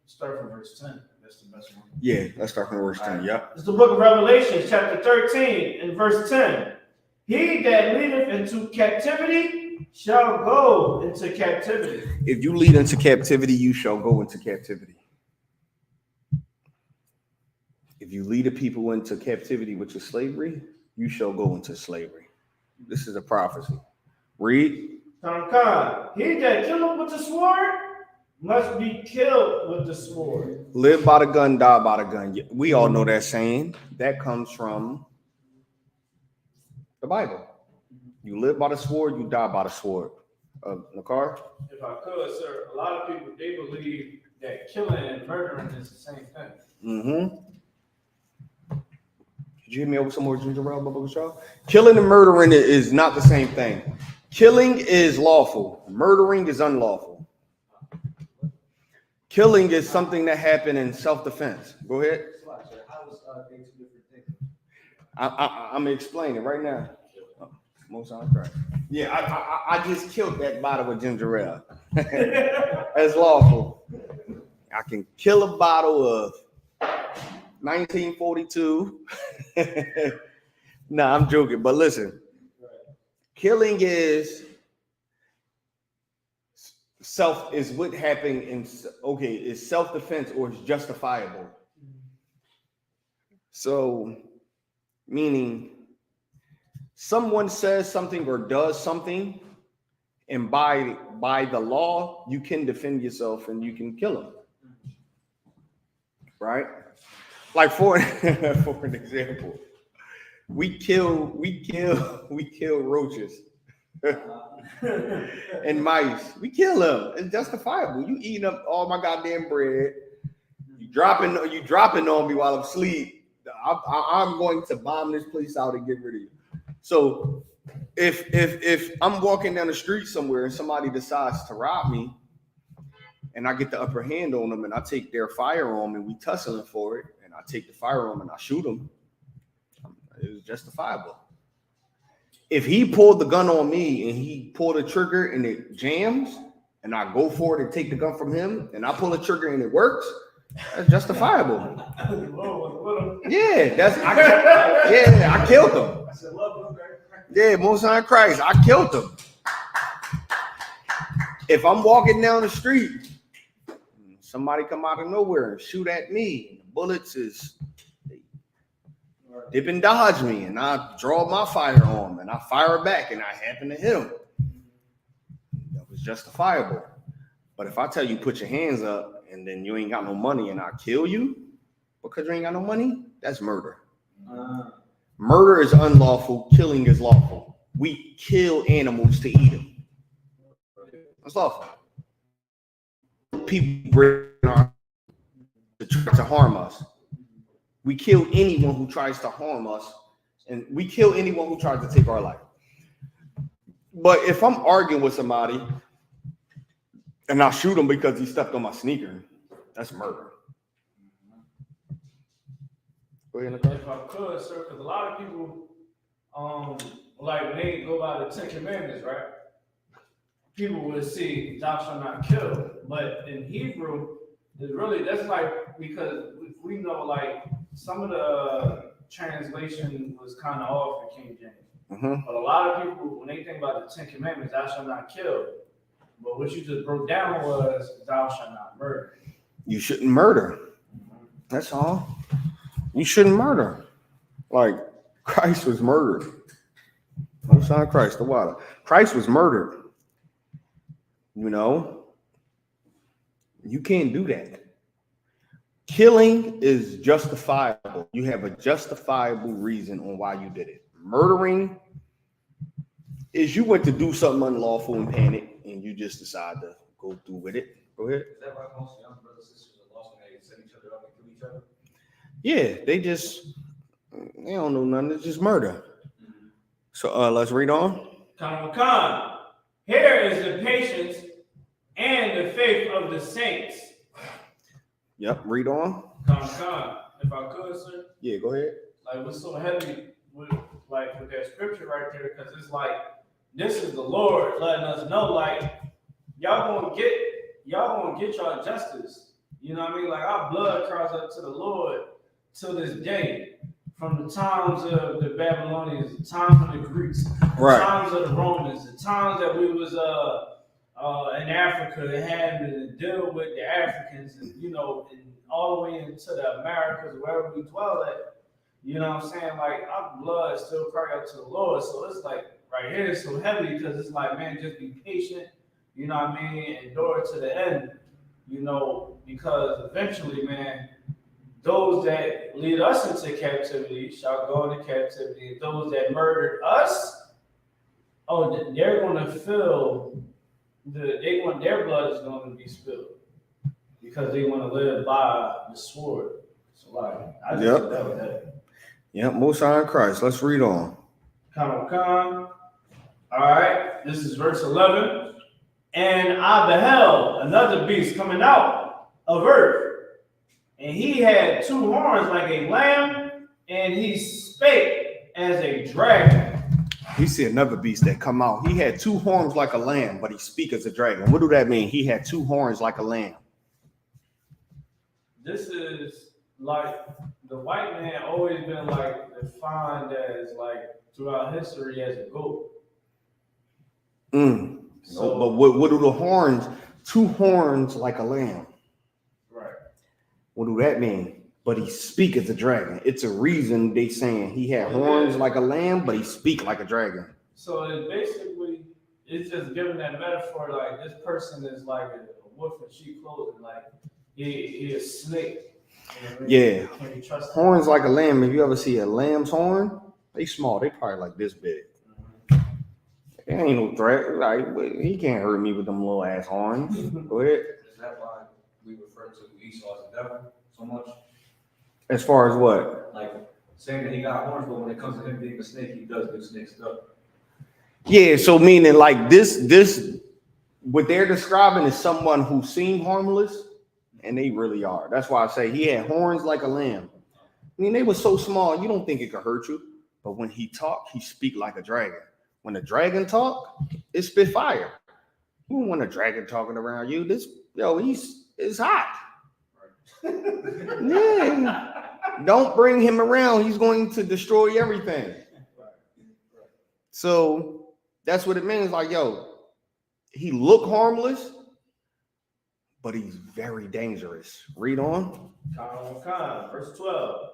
Start from verse 10. That's the best one. Yeah, let's start from verse 10. Right. Yep. It's the book of Revelation, chapter 13 and verse 10. He that leadeth into captivity shall go into captivity. If you lead into captivity, you shall go into captivity. If you lead the people into captivity, which is slavery, you shall go into slavery. This is a prophecy. Read. He that killeth with the sword must be killed with the sword. Live by the gun, die by the gun. We all know that saying. That comes from the Bible. You live by the sword, you die by the sword. Nakar? If I could, sir, a lot of people, they believe that killing and murdering is the same thing. Did you hit me over some more ginger ale, Bubba Shaw? Killing and murdering is not the same thing. Killing is lawful. Murdering is unlawful. Killing is something that happened in self-defense. Go ahead. How was they two different things? I'm explaining right now. Most on correct. Yeah, I just killed that bottle of ginger ale. That's lawful. I can kill a bottle of 1942. Nah, I'm joking. But listen, killing is what happened in is self-defense or it's justifiable. So, meaning someone says something or does something, and by the law, you can defend yourself and you can kill them. Right? Like for an example, we kill roaches and mice. We kill them. It's justifiable. You eating up all my goddamn bread. You dropping on me while I'm asleep. I'm going to bomb this place out and get rid of you. So if I'm walking down the street somewhere and somebody decides to rob me, and I get the upper hand on them, and I take their firearm and we tussling for it, and I take the firearm and I shoot them, it was justifiable. If he pulled the gun on me and he pulled the trigger and it jams, and I go for it and take the gun from him, and I pull the trigger and it works, That's justifiable. Whoa. Yeah, I killed him. I said, love, okay. Yeah, Most High Christ, I killed him. If I'm walking down the street, somebody come out of nowhere and shoot at me, the bullets is dip and dodge me, and I draw my firearm and I fire back, and I happen to hit him. That was justifiable. But if I tell you put your hands up and then you ain't got no money and I kill you because you ain't got no money, that's murder. Murder is unlawful. Killing is lawful. We kill animals to eat them. That's lawful. People bring our to try to harm us. We kill anyone who tries to harm us, and we kill anyone who tries to take our life. But if I'm arguing with somebody and I shoot him because he stepped on my sneaker, that's murder. Go ahead, Nicole. If I could, sir, because a lot of people, like when they go by the 10 Commandments, right? People would see thou shalt not kill, but in Hebrew, that's like, because we know like some of the translation was kind of off in King James. Mm-hmm. But a lot of people, when they think about the 10 Commandments, thou shalt not kill. But what you just broke down was thou shalt not murder. You shouldn't murder. That's all. You shouldn't murder. Like Christ was murdered. No sign of Christ, the water. Christ was murdered. You know, you can't do that. Killing is justifiable. You have a justifiable reason on why you did it. Murdering is you went to do something unlawful and panic, and you just decide to go through with it. Go ahead. Is that why most young brothers and sisters are lost when they set each other up and kill each other? Yeah, they don't know nothing. It's just murder. So let's read on. Khan. Here is the patience and the faith of the saints. Yep, read on. Khan. If I could, sir. Yeah, go ahead. Like, what's so heavy with that scripture right there? Because it's like, this is the Lord letting us know, like, y'all gonna get y'all justice. You know what I mean? Like, our blood cries up to the Lord till this day. From the times of the Babylonians, the times of the Greeks, the times of the Romans, the times that we was in Africa and having to deal with the Africans, and and all the way into the Americas, wherever we dwell at. You know what I'm saying? Like, our blood still cry out to the Lord. So it's like right here it's so heavy because it's like, man, just be patient, you know what I mean, endure to the end, because eventually, man, those that lead us into captivity shall go into captivity. And those that murdered us, they're going to feel their blood is going to be spilled because they want to live by the sword. So, like, I just think that was heavy. Yep, Most High in Christ. Let's read on. All right, this is verse 11. And I beheld another beast coming out of earth. And he had two horns like a lamb, and he spake as a dragon. We see another beast that come out. He had two horns like a lamb, but he speak as a dragon. What do that mean? He had two horns like a lamb. This is like the white man always been like defined as like throughout history as a goat. So, but what do the horns? Two horns like a lamb. Right. What do that mean? But he speak as a dragon. It's a reason they saying he had horns like a lamb, but he speak like a dragon. So it's just giving that metaphor, like this person is like a wolf in sheep clothing, like he is a snake. You know what I mean? Yeah. Can you trust horns like a lamb. If you ever see a lamb's horn, they small. They probably like this big. It ain't no threat. Like, he can't hurt me with them little ass horns. Go ahead. Is that why we refer to Esau as the devil so much? As far as what? Like saying that he got horns, but when it comes to him being a snake, he does do snake stuff. Yeah, so meaning like this, what they're describing is someone who seem harmless, and they really are. That's why I say he had horns like a lamb. I mean, they were so small, you don't think it could hurt you. But when he talk, he speak like a dragon. When a dragon talk, it spit fire. You don't want a dragon talking around you. It's hot. Yeah. Don't bring him around. He's going to destroy everything. So that's what it means. Like, yo, he look harmless, but he's very dangerous. Read on. Verse 12.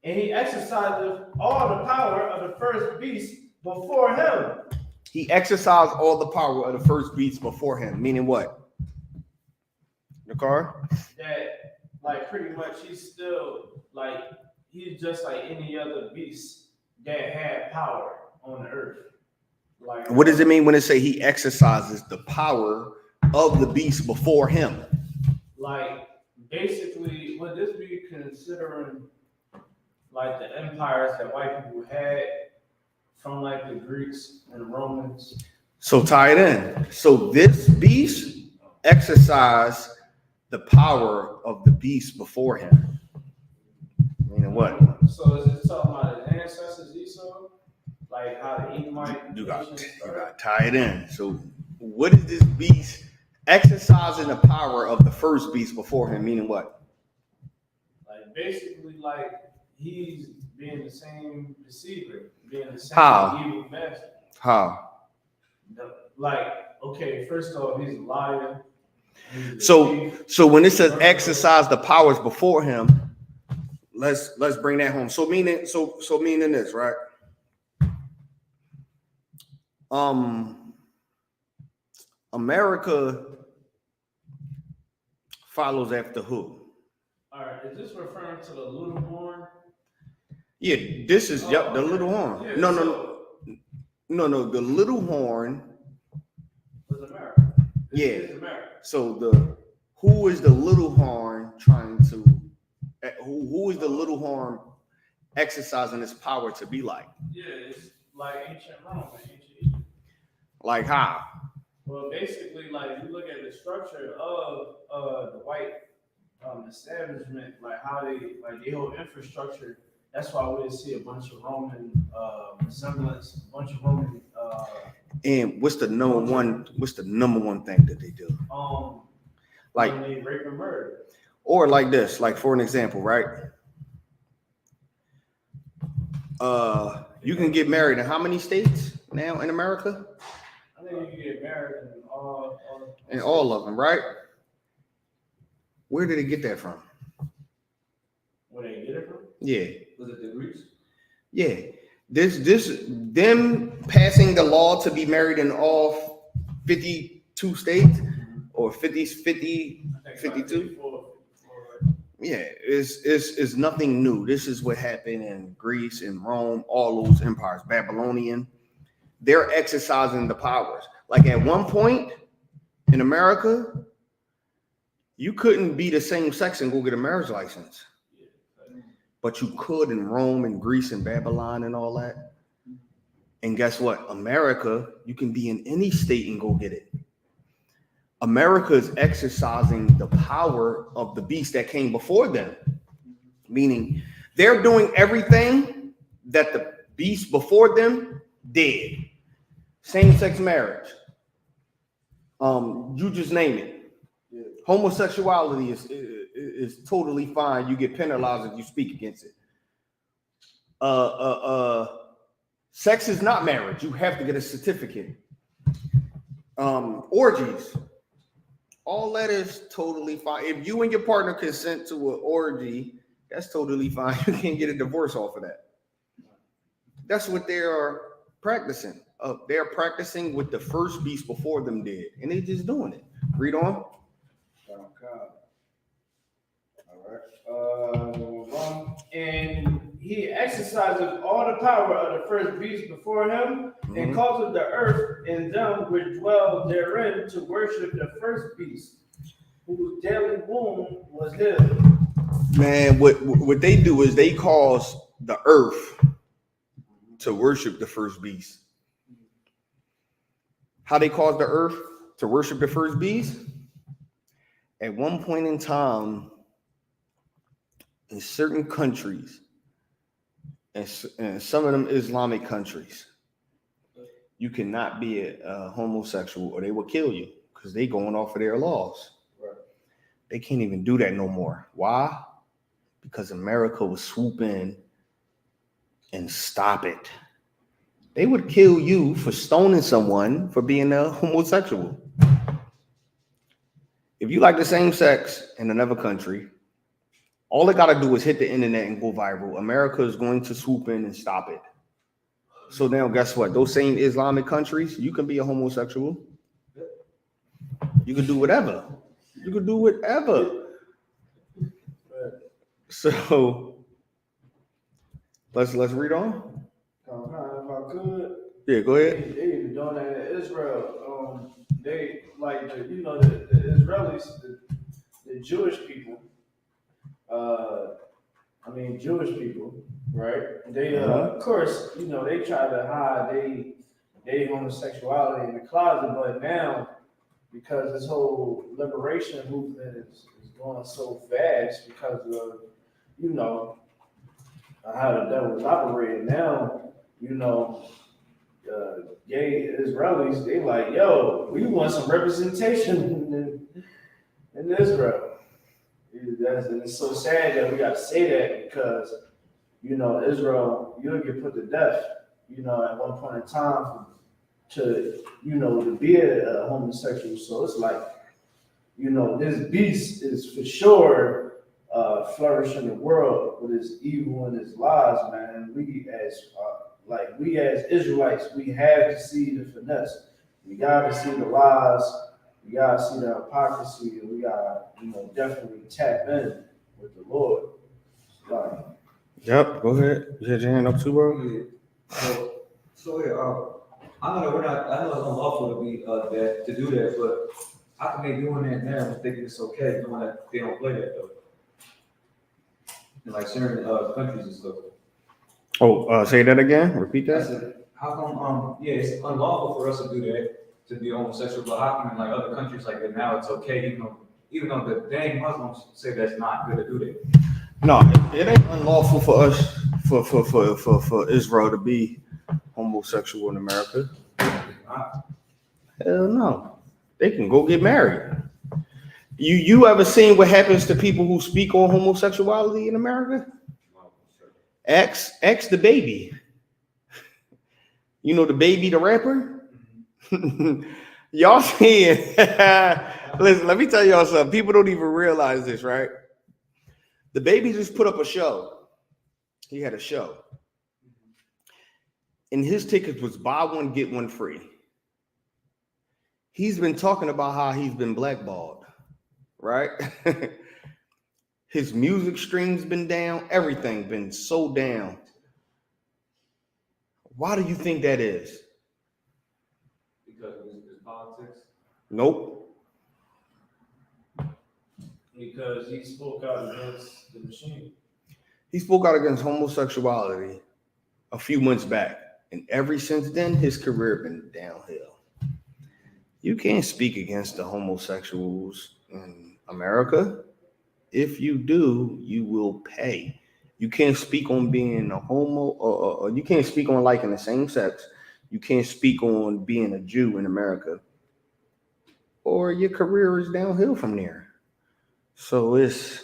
And he exercised all the power of the first beast before him. He exercised all the power of the first beast before him. Meaning what? The car? That, like, pretty much he's still, like, he's just like any other beast that had power on the earth. Like, What does it mean when it say he exercises the power of the beast before him? Like, basically, would this be considering like the empires that white people had from like the Greeks and Romans? So tie it in. So this beast exercised the power of the beast before him. Meaning what? So is it talking about his ancestors, Esau? Like how the Edomite You got nations to started? tie it in. So what is this beast exercising the power of the first beast before him? Meaning what? Like basically, like he's being the same deceiver, being the same How? evil master. How? Like, okay, first off, he's a liar. He's a So thief. so when it says exercise the powers before him, let's bring that home. So meaning this, right? America follows after who? All right, is this referring to the little horn? Yeah, this is the okay. little horn. Yeah, No, the little horn. Was America. Yeah. It's America. So who is the little horn trying to? Who is the little horn exercising its power to be like? Yeah, it's like ancient Rome and ancient Egypt. Like how? Well, basically, like if you look at the structure of the white establishment, like how their whole infrastructure. That's why we see a bunch of Roman resemblance, a bunch of Roman. And what's the number one thing that they do? Like when they rape and murder. Or like this, like for an example, right? You can get married in how many states now in America? I think you can get married In all of them, right? Where did they get that from? Where they get it from? Yeah. Was it the Greeks? Yeah. Them passing the law to be married in all 52 states or 52. Yeah, it's nothing new. This is what happened in Greece and Rome, all those empires, Babylonian. They're exercising the powers. Like at one point in America, you couldn't be the same sex and go get a marriage license. But you could in Rome and Greece and Babylon and all that. And guess what? America, you can be in any state and go get it. America is exercising the power of the beast that came before them. Meaning they're doing everything that the beast before them did. Same-sex marriage. You just name it. Yeah. Homosexuality is totally fine. You get penalized if you speak against it. Sex is not marriage. You have to get a certificate. Orgies. All that is totally fine. If you and your partner consent to an orgy, that's totally fine. You can't get a divorce off of that. That's what they are practicing. They're practicing what the first beast before them did, and they're just doing it. Read on. All right. And he exercises all the power of the first beast before him, and causes the earth and them which dwell therein to worship the first beast, whose daily womb was his. Man, what they do is they cause the earth to worship the first beast. How they cause the earth to worship the first beast? At one point in time, in certain countries, and some of them Islamic countries, you cannot be a homosexual or they will kill you because they going off of their laws. Right. They can't even do that no more. Why? Because America would swoop in and stop it. They would kill you for stoning someone for being a homosexual. If you like the same sex in another country, all they got to do is hit the internet and go viral. America is going to swoop in and stop it. So now guess what? Those same Islamic countries, you can be a homosexual. You can do whatever. You can do whatever. So let's read on. If I could. Yeah, go ahead. They even doing that in Israel. They like the Israelis, the Jewish people. Jewish people, right? They of course, they try to hide they homosexuality in the closet, but now because this whole liberation movement is going so fast because of how the devil's operating now, gay Israelis, they like, yo, we want some representation in Israel. And it's so sad that we got to say that because, Israel, you'll get put to death, at one point in time to be a homosexual. So it's like, this beast is for sure flourishing the world with his evil and his lies, man. We as Israelites, we have to see the finesse. We got to see the lies. We gotta see the hypocrisy, and we gotta, definitely tap in with the Lord. Like, yep, go ahead. You had your hand up too, bro? Yeah. So yeah, I know it's unlawful to be that to do that, but how can they doing that now and thinking it's okay, knowing that they don't play that though? In like certain countries and stuff. Oh, say that again. Repeat I that. said, how come it's unlawful for us to do that, to be homosexual, but how come in like other countries like that now it's okay, even though the dang Muslims say that's not good to do that? No, it ain't unlawful for us for Israel to be homosexual in America. Hell no. They can go get married. You ever seen what happens to people who speak on homosexuality in America? X the baby. The baby, the rapper? Y'all seeing? Listen, let me tell y'all something. People don't even realize this, right? The baby just put up a show. He had a show. And his tickets was buy one, get one free. He's been talking about how he's been blackballed, right? His music streams been down. Everything been so down. Why do you think that is? Because it's politics. Nope. because he spoke out against the machine. He spoke out against homosexuality a few months back, and ever since then, his career been downhill. You can't speak against the homosexuals in America. If you do, you will pay. You can't speak on being a homo, or you can't speak on liking the same sex. You can't speak on being a Jew in America, or your career is downhill from there. So it's,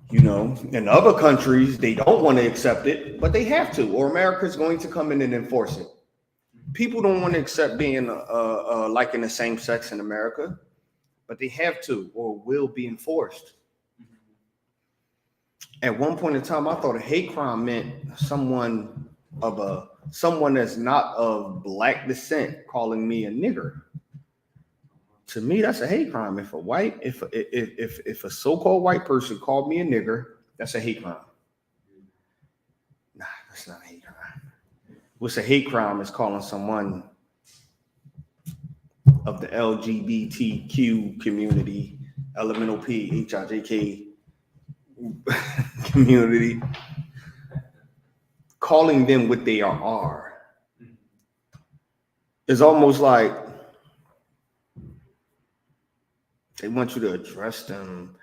in other countries, they don't want to accept it, but they have to, or America's going to come in and enforce it. People don't want to accept being liking the same sex in America, but they have to, or will be enforced. At one point in time, I thought a hate crime meant someone that's not of black descent calling me a nigger. To me, that's a hate crime. If a so-called white person called me a nigger, that's a hate crime. Nah, that's not a hate crime. What's a hate crime is calling someone of the LGBTQ community, elemental P, HIJK community, calling them what they are. It's almost like they want you to address them,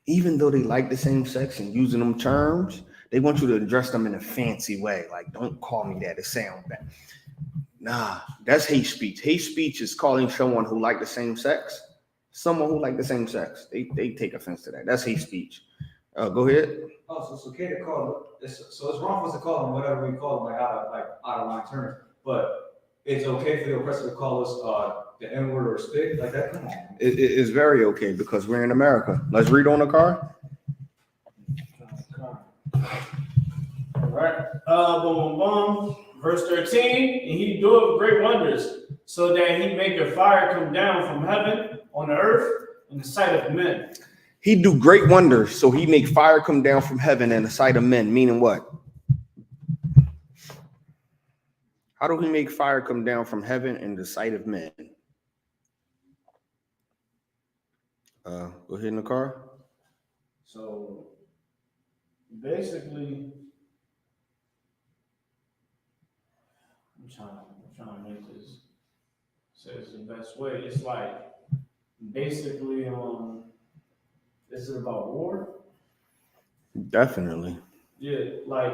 even though they like the same sex and using them terms, they want you to address them in a fancy way. Like, don't call me that, it sounds bad. Nah, that's hate speech. Hate speech is calling someone who like the same sex someone who like the same sex. They take offense to that. That's hate speech. Go ahead. Oh, so it's okay to call so it's wrong for us to call them whatever we call them, like out of line terms, but it's okay for the oppressor to call us the N-word or stick like that. Come on. It is very okay because we're in America. Let's read on the car. All right. Boom, boom, boom. Verse 13, and he doeth great wonders, so that he maketh fire come down from heaven on the earth in the sight of men. He do great wonders, so he make fire come down from heaven in the sight of men. Meaning what? How do he make fire come down from heaven in the sight of men? Go ahead in the car. So basically, I'm trying to make this say it's the best way. It's like basically, is it about war? Definitely. Yeah, like,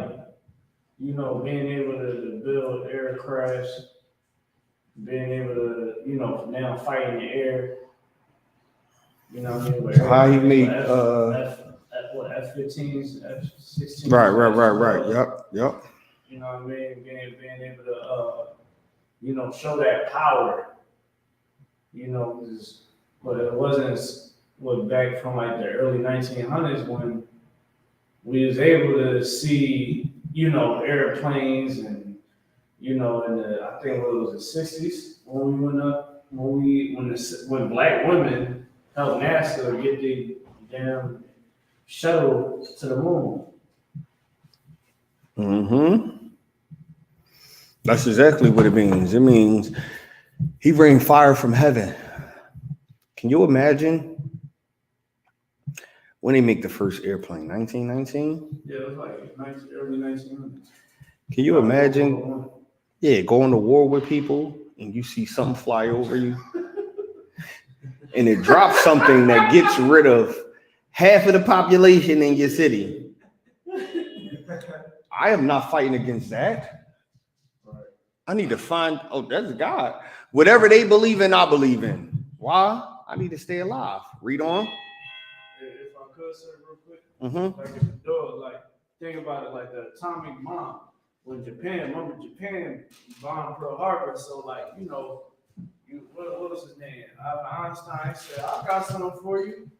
you know, being able to build aircrafts, being able to, you know, now fight in the air. You know what I mean? But How he made F-15s, F-16s. Right. Yep. You know what I mean? Being able to, you know, show that power. You know, but it wasn't back from like the early 1900s when we was able to see, you know, airplanes and, you know, in the, I think it was the 60s when we went up, when black women helped NASA get the damn shuttle to the moon. Mm-hmm. That's exactly what it means. It means he rained fire from heaven. Can you imagine when they make the first airplane? 1919? Yeah, it was like early 1900s. Can you imagine? Yeah, going to war with people and you see something fly over you and it drops something that gets rid of half of the population in your city. I am not fighting against that. I need to find, that's God. Whatever they believe in, I believe in. Why? I need to stay alive. Read on. If I could say real quick, Mm-hmm. like if the door, like think about it like the atomic bomb. When Japan bombed Pearl Harbor, so like, you know, what was his name? Einstein said, I got something for you.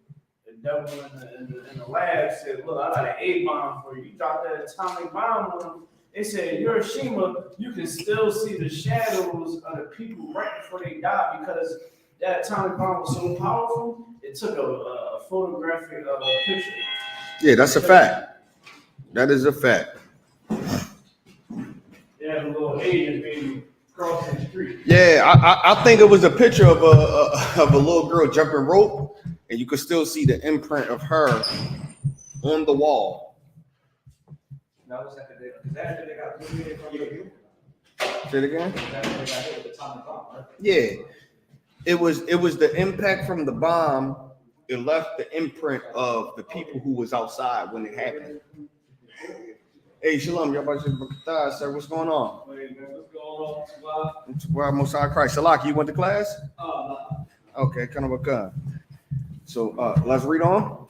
The devil in the lab said, look, I got an A-bomb for you. You dropped that atomic bomb on them. They said, Hiroshima, you can still see the shadows of the people right before they die because that atomic bomb was so powerful, it took a photographic picture. Yeah, that's a fact. That is a fact. They had a little Asian baby crossing the street. Yeah, I think it was a picture of a little girl jumping rope, and you could still see the imprint of her on the wall. That was after they got eliminated from you. Say it again. That's when they got hit with the atomic bomb, right? Yeah, it was the impact from the bomb. It left the imprint of the people who was outside when it happened. Hey, Shalom, y'all about to sir, what's going on? Wait, man, what's going on? It's why Most High Christ. Salaki, you went to class? No. Okay, kind of a gun. So let's read on.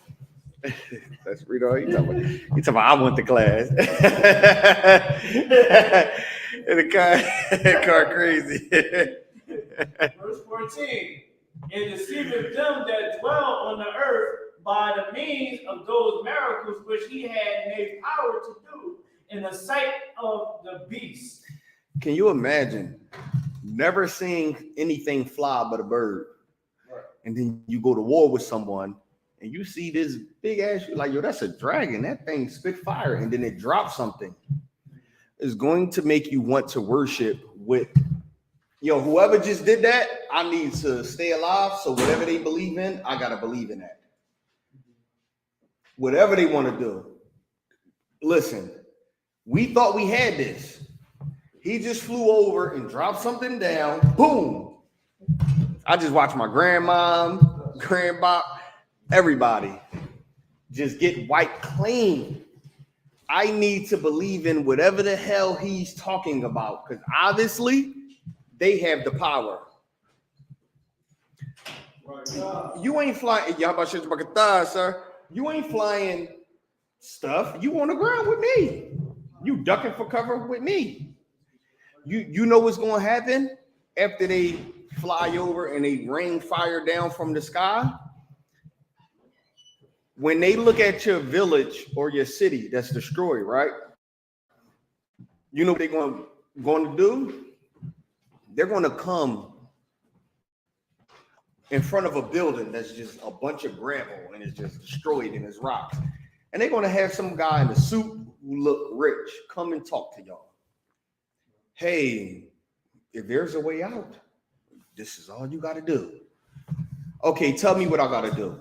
Let's read on. You talking about I went to class. And the car crazy. Verse 14. And deceiveth them that dwell on the earth by the means of those miracles which he had made power to do in the sight of the beast. Can you imagine never seeing anything fly but a bird? Right. And then you go to war with someone and you see this big ass, you're like, yo, that's a dragon. That thing spit fire, and then it drops something. It's going to make you want to worship with, yo, whoever just did that, I need to stay alive. So whatever they believe in, I gotta believe in that. Whatever they want to do. Listen, we thought we had this. He just flew over and dropped something down. Boom. I just watched my grandma, everybody just get wiped clean. I need to believe in whatever the hell he's talking about, because obviously they have the power. You ain't flying. Yabashishbakata, sir. You ain't flying stuff. You on the ground with me. You ducking for cover with me. You know what's going to happen after they fly over and they rain fire down from the sky? When they look at your village or your city that's destroyed, right? You know what they're going to do? They're going to come in front of a building that's just a bunch of gravel and it's just destroyed and it's rocks. And they're going to have some guy in a suit who look rich come and talk to y'all. Hey, if there's a way out, this is all you got to do. Okay, tell me what I got to do.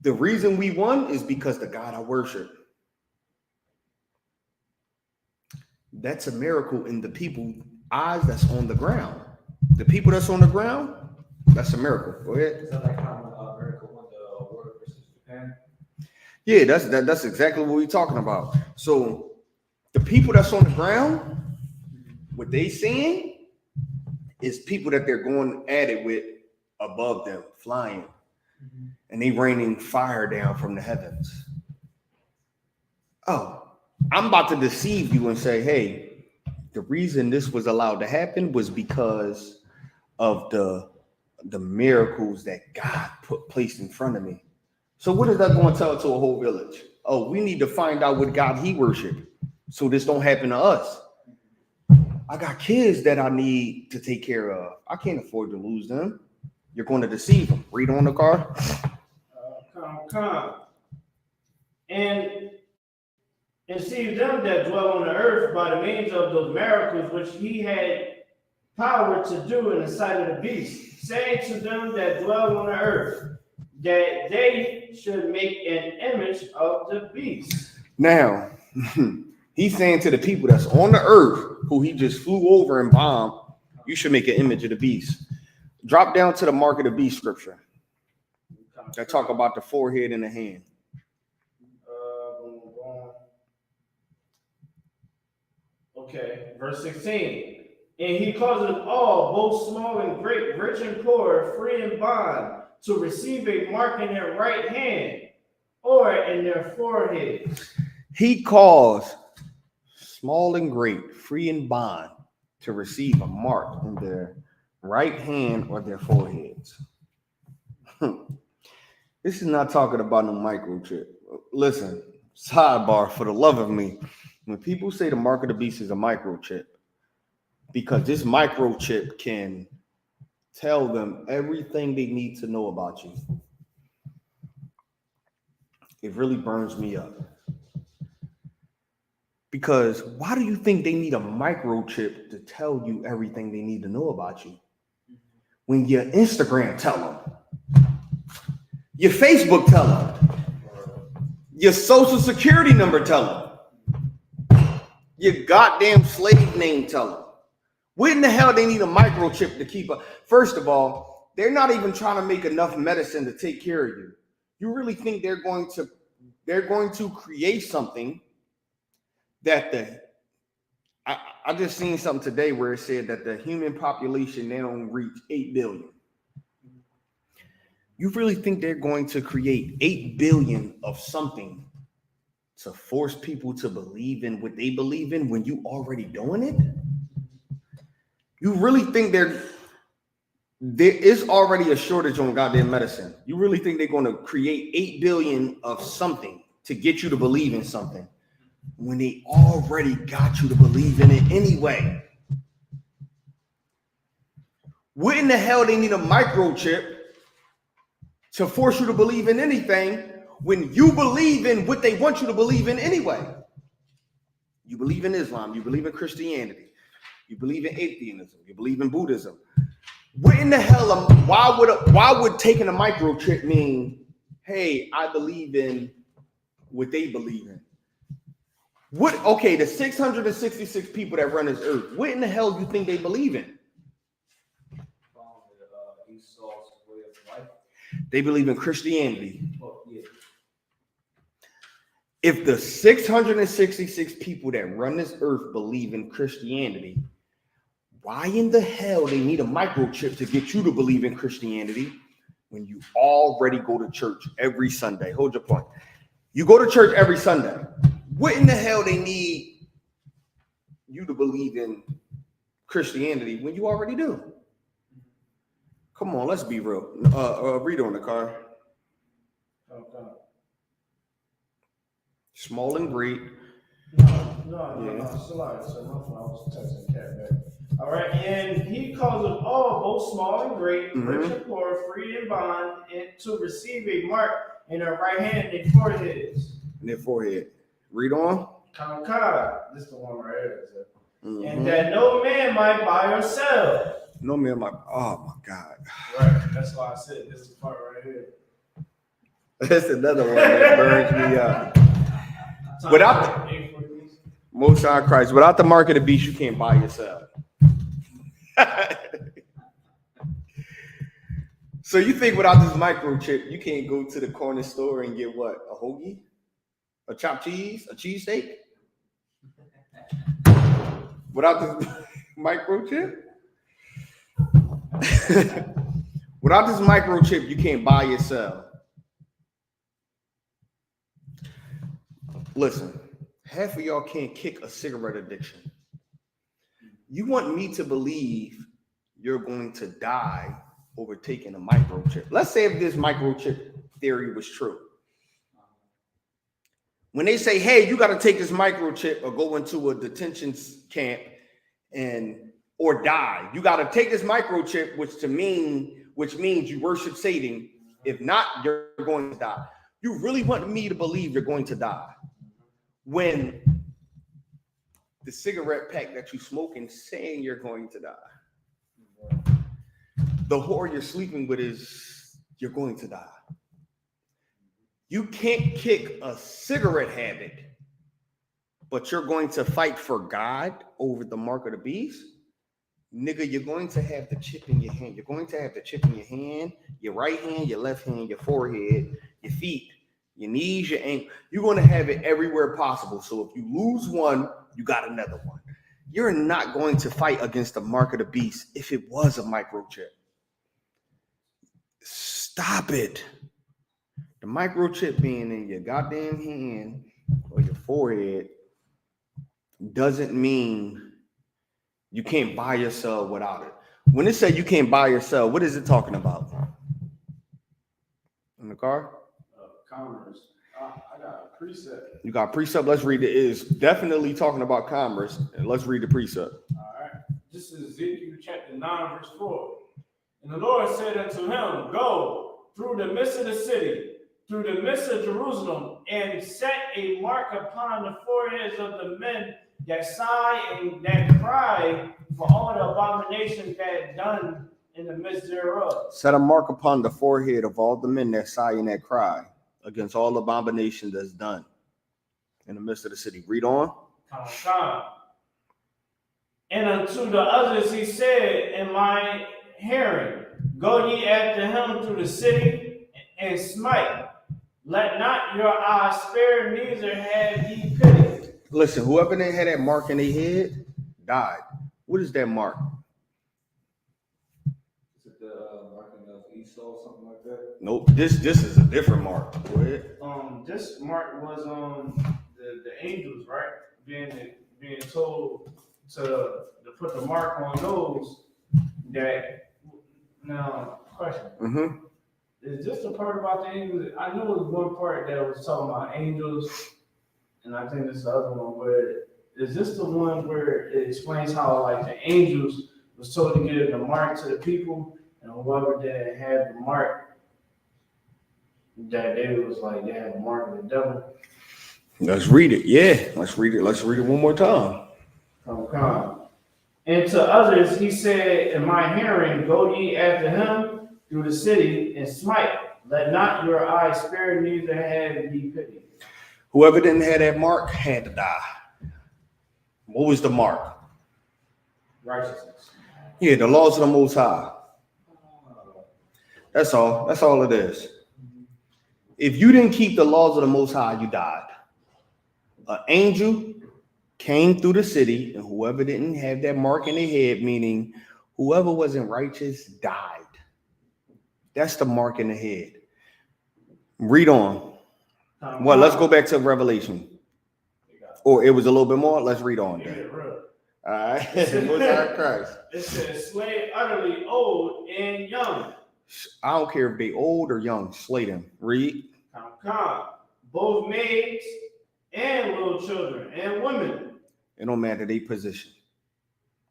The reason we won is because the God I worship. That's a miracle in the people's eyes that's on the ground. The people that's on the ground, that's a miracle. Go ahead. Is that like how miracle won the war versus Japan? Yeah, that's exactly what we're talking about. So the people that's on the ground, what they seeing is people that they're going at it with above them, flying. And they raining fire down from the heavens. Oh, I'm about to deceive you and say, hey, the reason this was allowed to happen was because of the miracles that God placed in front of me. So what is that going to tell to a whole village? Oh, we need to find out what God he worshiped so this don't happen to us. I got kids that I need to take care of. I can't afford to lose them. You're going to deceive them. Read on the car. Come. And see them that dwell on the earth by the means of those miracles which he had power to do in the sight of the beast, saying to them that dwell on the earth, that they should make an image of the beast. Now, he's saying to the people that's on the earth, who he just flew over and bombed, you should make an image of the beast. Drop down to the mark of the beast scripture that talk about the forehead and the hand. Okay, verse 16. And he causes all, both small and great, rich and poor, free and bond, to receive a mark in their right hand or in their foreheads. He caused small and great, free and bond, to receive a mark in their right hand or their foreheads. This is not talking about no microchip. Listen, sidebar, for the love of me, when people say the mark of the beast is a microchip, because this microchip can tell them everything they need to know about you, it really burns me up. Because why do you think they need a microchip to tell you everything they need to know about you? When your Instagram tell them, your Facebook tell them, your social security number tell them, your goddamn slave name tell them. What in the hell they need a microchip to keep up? First of all, they're not even trying to make enough medicine to take care of you. You really think they're going to create something that I just seen something today where it said that the human population now reach 8 billion. You really think they're going to create 8 billion of something to force people to believe in what they believe in when you already doing it? You really think there is already a shortage on goddamn medicine? You really think they're going to create 8 billion of something to get you to believe in something when they already got you to believe in it anyway? What in the hell they need a microchip to force you to believe in anything when you believe in what they want you to believe in anyway? You believe in Islam, you believe in Christianity, you believe in atheism, you believe in Buddhism. What in the hell, why would taking a microchip mean, hey, I believe in what they believe in? What, okay, the 666 people that run this earth, what in the hell do you think they believe in? Esau's way of life. They believe in Christianity. Well, yeah. If the 666 people that run this earth believe in Christianity, Why in the hell they need a microchip to get you to believe in Christianity when you already go to church every Sunday? Hold your point. You go to church every Sunday. What in the hell they need you to believe in Christianity when you already do? Come on, let's be real. Read on the car. Okay. Small and great. No. Sorry, so my phone, I was texting Cat back. All right, and he calls them all, both small and great, rich and poor, free and bond, and to receive a mark in their right hand and foreheads. In their forehead. Read on. This is the one right here. And that no man might buy or sell. No man, oh my God. Right, that's why I said this is the part right here. That's another one that burns me up. Without the Most High Christ, without the mark of the beast, you can't buy yourself. So you think without this microchip, you can't go to the corner store and get what? A hoagie? A chopped cheese? A cheesesteak? Without this microchip? Without this microchip, you can't buy yourself. Listen, half of y'all can't kick a cigarette addiction. You want me to believe you're going to die over taking a microchip. Let's say if this microchip theory was true. When they say, hey, you got to take this microchip or go into a detention camp or die, you got to take this microchip, which means you worship Satan. If not, you're going to die. You really want me to believe you're going to die when the cigarette pack that you smoking saying you're going to die. The whore you're sleeping with is you're going to die. You can't kick a cigarette habit, but you're going to fight for God over the mark of the beast. Nigga, you're going to have the chip in your hand. You're going to have the chip in your hand, your right hand, your left hand, your forehead, your feet, your knees, your ankle. You're going to have it everywhere possible. So if you lose one, you got another one. You're not going to fight against the mark of the beast if it was a microchip. Stop it. The microchip being in your goddamn hand or your forehead doesn't mean you can't buy yourself without it. When it said you can't buy yourself, what is it talking about? In the car? Commerce. I got a precept. You got precept. Let's read it. It is definitely talking about commerce. And let's read the precept. All right. This is Ezekiel chapter 9, verse 4. And the Lord said unto him, go through the midst of the city, through the midst of Jerusalem, and set a mark upon the foreheads of the men that sigh and that cry for all the abominations that done in the midst thereof. Set a mark upon the forehead of all the men that sigh and that cry against all abomination that's done in the midst of the city. Read on. And unto the others he said in my hearing, go ye after him through the city and smite. Let not your eyes spare, neither have ye pity. Listen, whoever they had that mark in their head died. What is that mark? Is it the marking of Esau, something like that? Nope. This is a different mark. Go ahead. This mark was the angels, right? Being told to put the mark on those that. Now, question. Mm-hmm. Is this the part about the angels? I know it was one part that was talking about angels, and I think this is the other one where, is this the one where it explains how like the angels was told to give the mark to the people, and whoever that had the mark, that they was like, they had the mark of the devil? Let's read it. Yeah, let's read it. Let's read it one more time. Come. And to others he said, in my hearing, go ye after him through the city and smite. Let not your eyes spare, neither have ye pity. Whoever didn't have that mark had to die. What was the mark? Righteousness. Yeah, the laws of the Most High. That's all. That's all it is. If you didn't keep the laws of the Most High, you died. An angel came through the city, and whoever didn't have that mark in their head, meaning whoever wasn't righteous, died. That's the mark in the head. Read on. Well, let's go back to Revelation. Or it was a little bit more. Let's read on then. All right. Most High Christ. It says, slay utterly old and young. I don't care if they old or young. Slay them. Read. Both maids and little children and women. It don't matter their position.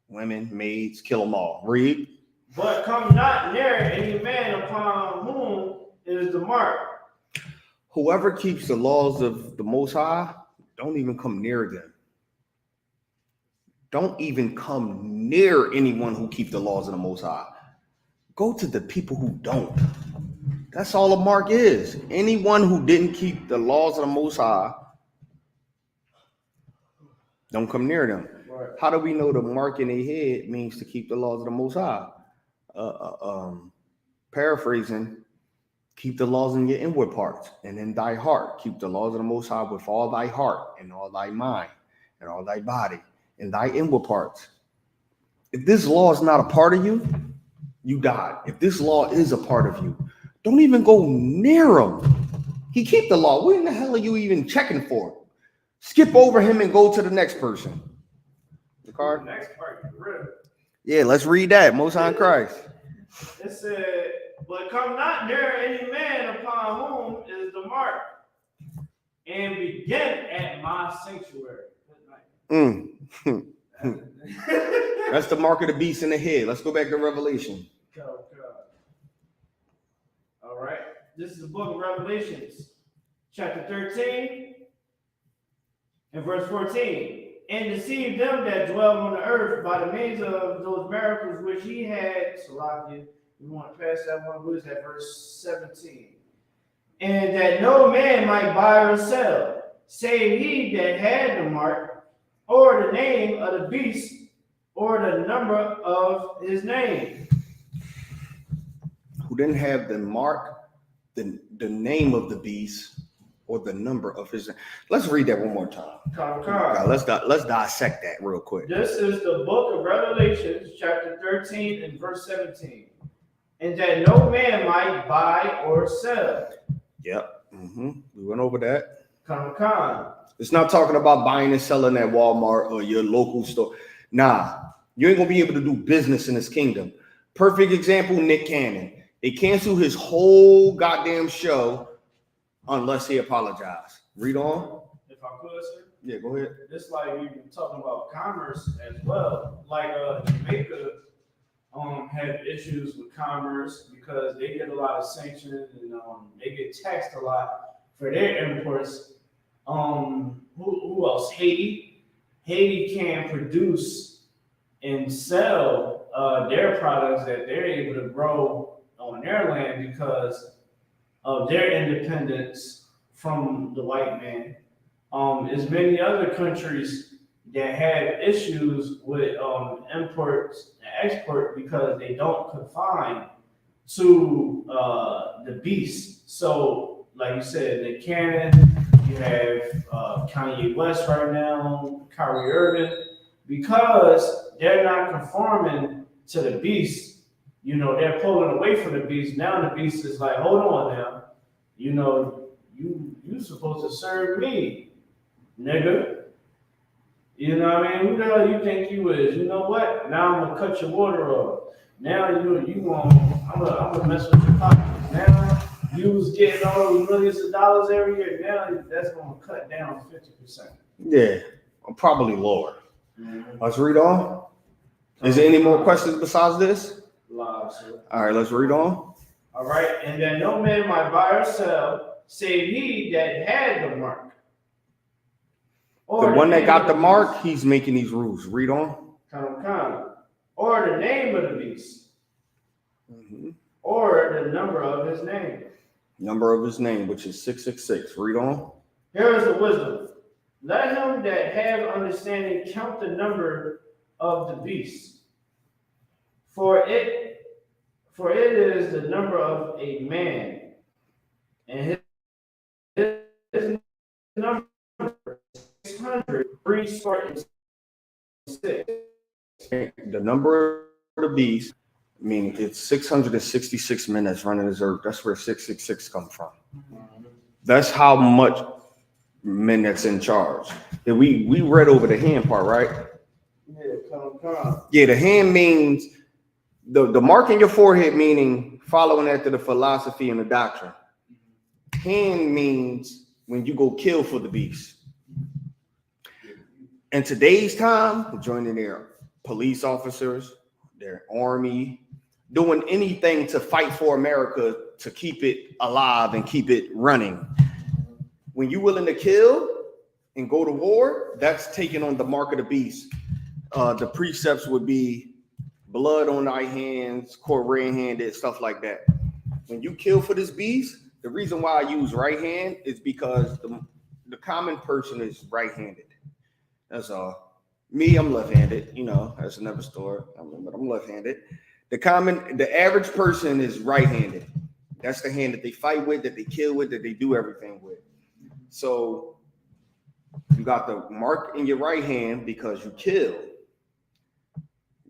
Women, maids, kill them all. Read. But come not near any man upon whom is the mark. Whoever keeps the laws of the Most High, don't even come near them. Don't even come near anyone who keeps the laws of the Most High. Go to the people who don't. That's all a mark is. Anyone who didn't keep the laws of the Most High, don't come near them. Right. How do we know the mark in their head means to keep the laws of the Most High? Paraphrasing, keep the laws in your inward parts, and in thy heart, keep the laws of the Most High with all thy heart, and all thy mind, and all thy body, and thy inward parts. If this law is not a part of you, you died. If this law is a part of you, don't even go near him. He keep the law. What in the hell are you even checking for? Skip over him and go to the next person. The card? The next part is real. Yeah, let's read that. Most High Christ. It said, but come not near any man upon whom is the mark, and begin at my sanctuary. That's the mark of the beast in the head. Let's go back to Revelation. All right. This is the book of Revelations, chapter 13 and verse 14. And deceived them that dwell on the earth by the means of those miracles which he had. Salakia, you want to pass that one? What is that? Verse 17. And that no man might buy or sell, save he that had the mark, or the name of the beast, or the number of his name. Who didn't have the mark, the name of the beast, or the number of his name. Let's read that one more time. God, let's dissect that real quick. This is the book of Revelation, chapter 13 and verse 17. And that no man might buy or sell. Yep. We went over that. It's not talking about buying and selling at Walmart or your local store. Nah, you ain't gonna be able to do business in this kingdom. Perfect example, Nick Cannon. They canceled his whole goddamn show unless he apologized. Read on. If I could, sir. Yeah, go ahead. Just like we've been talking about commerce as well. Like Jamaica have issues with commerce because they get a lot of sanctions and they get taxed a lot for their imports. Who else? Haiti. Haiti can produce and sell their products that they're able to grow on their land because of their independence from the white man. There's many other countries that have issues with imports and export because they don't confine to the beast. So, like you said, the Cannon, you have Kanye West right now, Kyrie Irving, because they're not conforming to the beast. You know, they're pulling away from the beast. Now the beast is like, hold on now. You know, you supposed to serve me, nigga. You know what I mean? Who the hell you think you is? You know what? Now I'm gonna cut your water off. Now I'm gonna mess with your pockets. Now you was getting all those millions of dollars every year. Now that's gonna cut down 50%. Yeah, probably lower. Let's read on. Is there any more questions besides this? All right, let's read on. All right, and then no man might buy or sell, save he that had the mark. Or the one that got the mark, he's making these rules. Read on. Or the name of the beast. Or the number of his name. Number of his name, which is 666. Read on. Here is the wisdom. Let him that have understanding count the number of the beast. For it is the number of a man, and his number is 600, 3 starting 6. The number of the beast, meaning it's 666 men that's running this earth. That's where 666 come from. That's how much men that's in charge. And we read over the hand part, right? Yeah, Yeah, the hand means the mark in your forehead, meaning following after the philosophy and the doctrine. Hand means when you go kill for the beast. In today's time, joining their police officers, their army, doing anything to fight for America to keep it alive and keep it running. When you're willing to kill and go to war, that's taking on the mark of the beast. The precepts would be blood on thy hands, caught red-handed, stuff like that. When you kill for this beast, the reason why I use right hand is because the common person is right-handed. That's all. Me, I'm left-handed. You know, that's another story. But I'm left-handed. The average person is right-handed. That's the hand that they fight with, that they kill with, that they do everything with. So you got the mark in your right hand because you kill.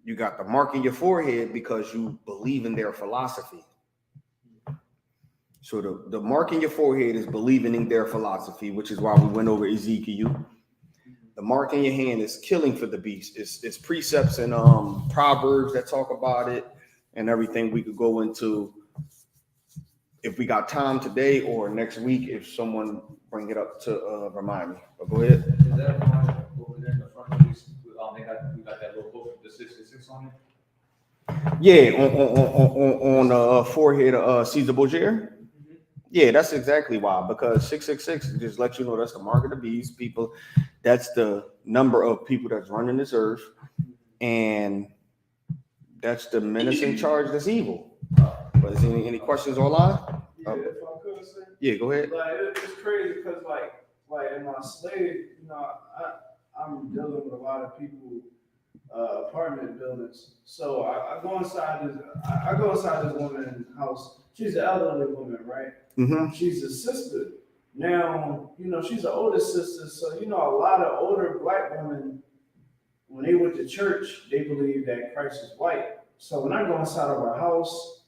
You got the mark in your forehead because you believe in their philosophy. So the mark in your forehead is believing in their philosophy, which is why we went over Ezekiel. The mark in your hand is killing for the beast. It's precepts and Proverbs that talk about it and everything we could go into if we got time today or next week if someone bring it up to remind me. But go ahead. Is that one over there in the front of these? We got that little book with the 666 on it. Yeah, on the forehead of Caesar Borgia. Yeah, that's exactly why. Because 666 just lets you know that's the mark of the beast. People, that's the number of people that's running this earth, and that's the menace in charge that's evil. But is any questions online? Yeah, if I could say. Yeah, go ahead. Like it's crazy because like in my slave, you know, I'm dealing with a lot of people, apartment buildings. So I go inside this woman's house. She's an elderly woman, right? Mm-hmm. She's a sister. Now, you know, she's an older sister. So, you know, a lot of older black women, when they went to church, they believe that Christ is white. So when I go inside of her house,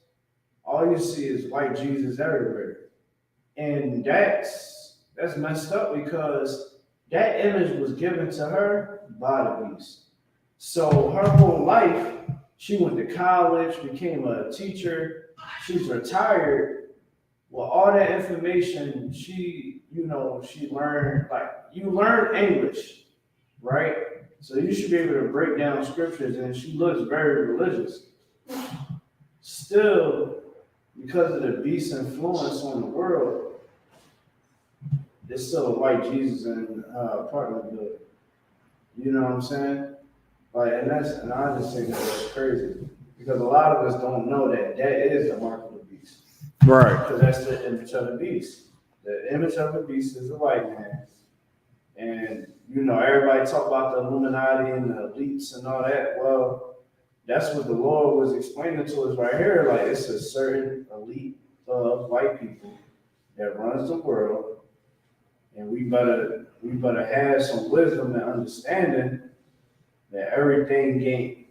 all you see is white Jesus everywhere. And that's messed up because that image was given to her by the beast. So her whole life, she went to college, became a teacher, she's retired. Well, all that information, she learned, like, you learn English, right? So you should be able to break down scriptures, and she looks very religious. Still, because of the beast's influence on the world, there's still a white Jesus in apartment building. You know what I'm saying? Like, and I just think that's crazy because a lot of us don't know that is the mark of the beast. Right. Because that's the image of the beast. The image of the beast is the white man. And, you know, everybody talk about the Illuminati and the elites and all that. Well, that's what the Lord was explaining to us right here. Like, it's a certain elite of white people that runs the world. And we better have some wisdom and understanding that everything gained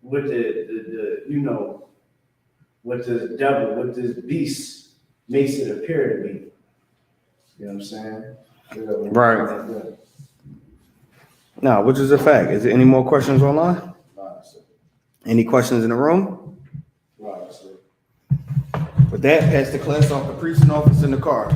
with what this devil, what this beast makes it appear to be. You know what I'm saying? Right. Now, which is a fact. Is there any more questions online? Any questions in the room? With that, pass the class off the precinct office in the car.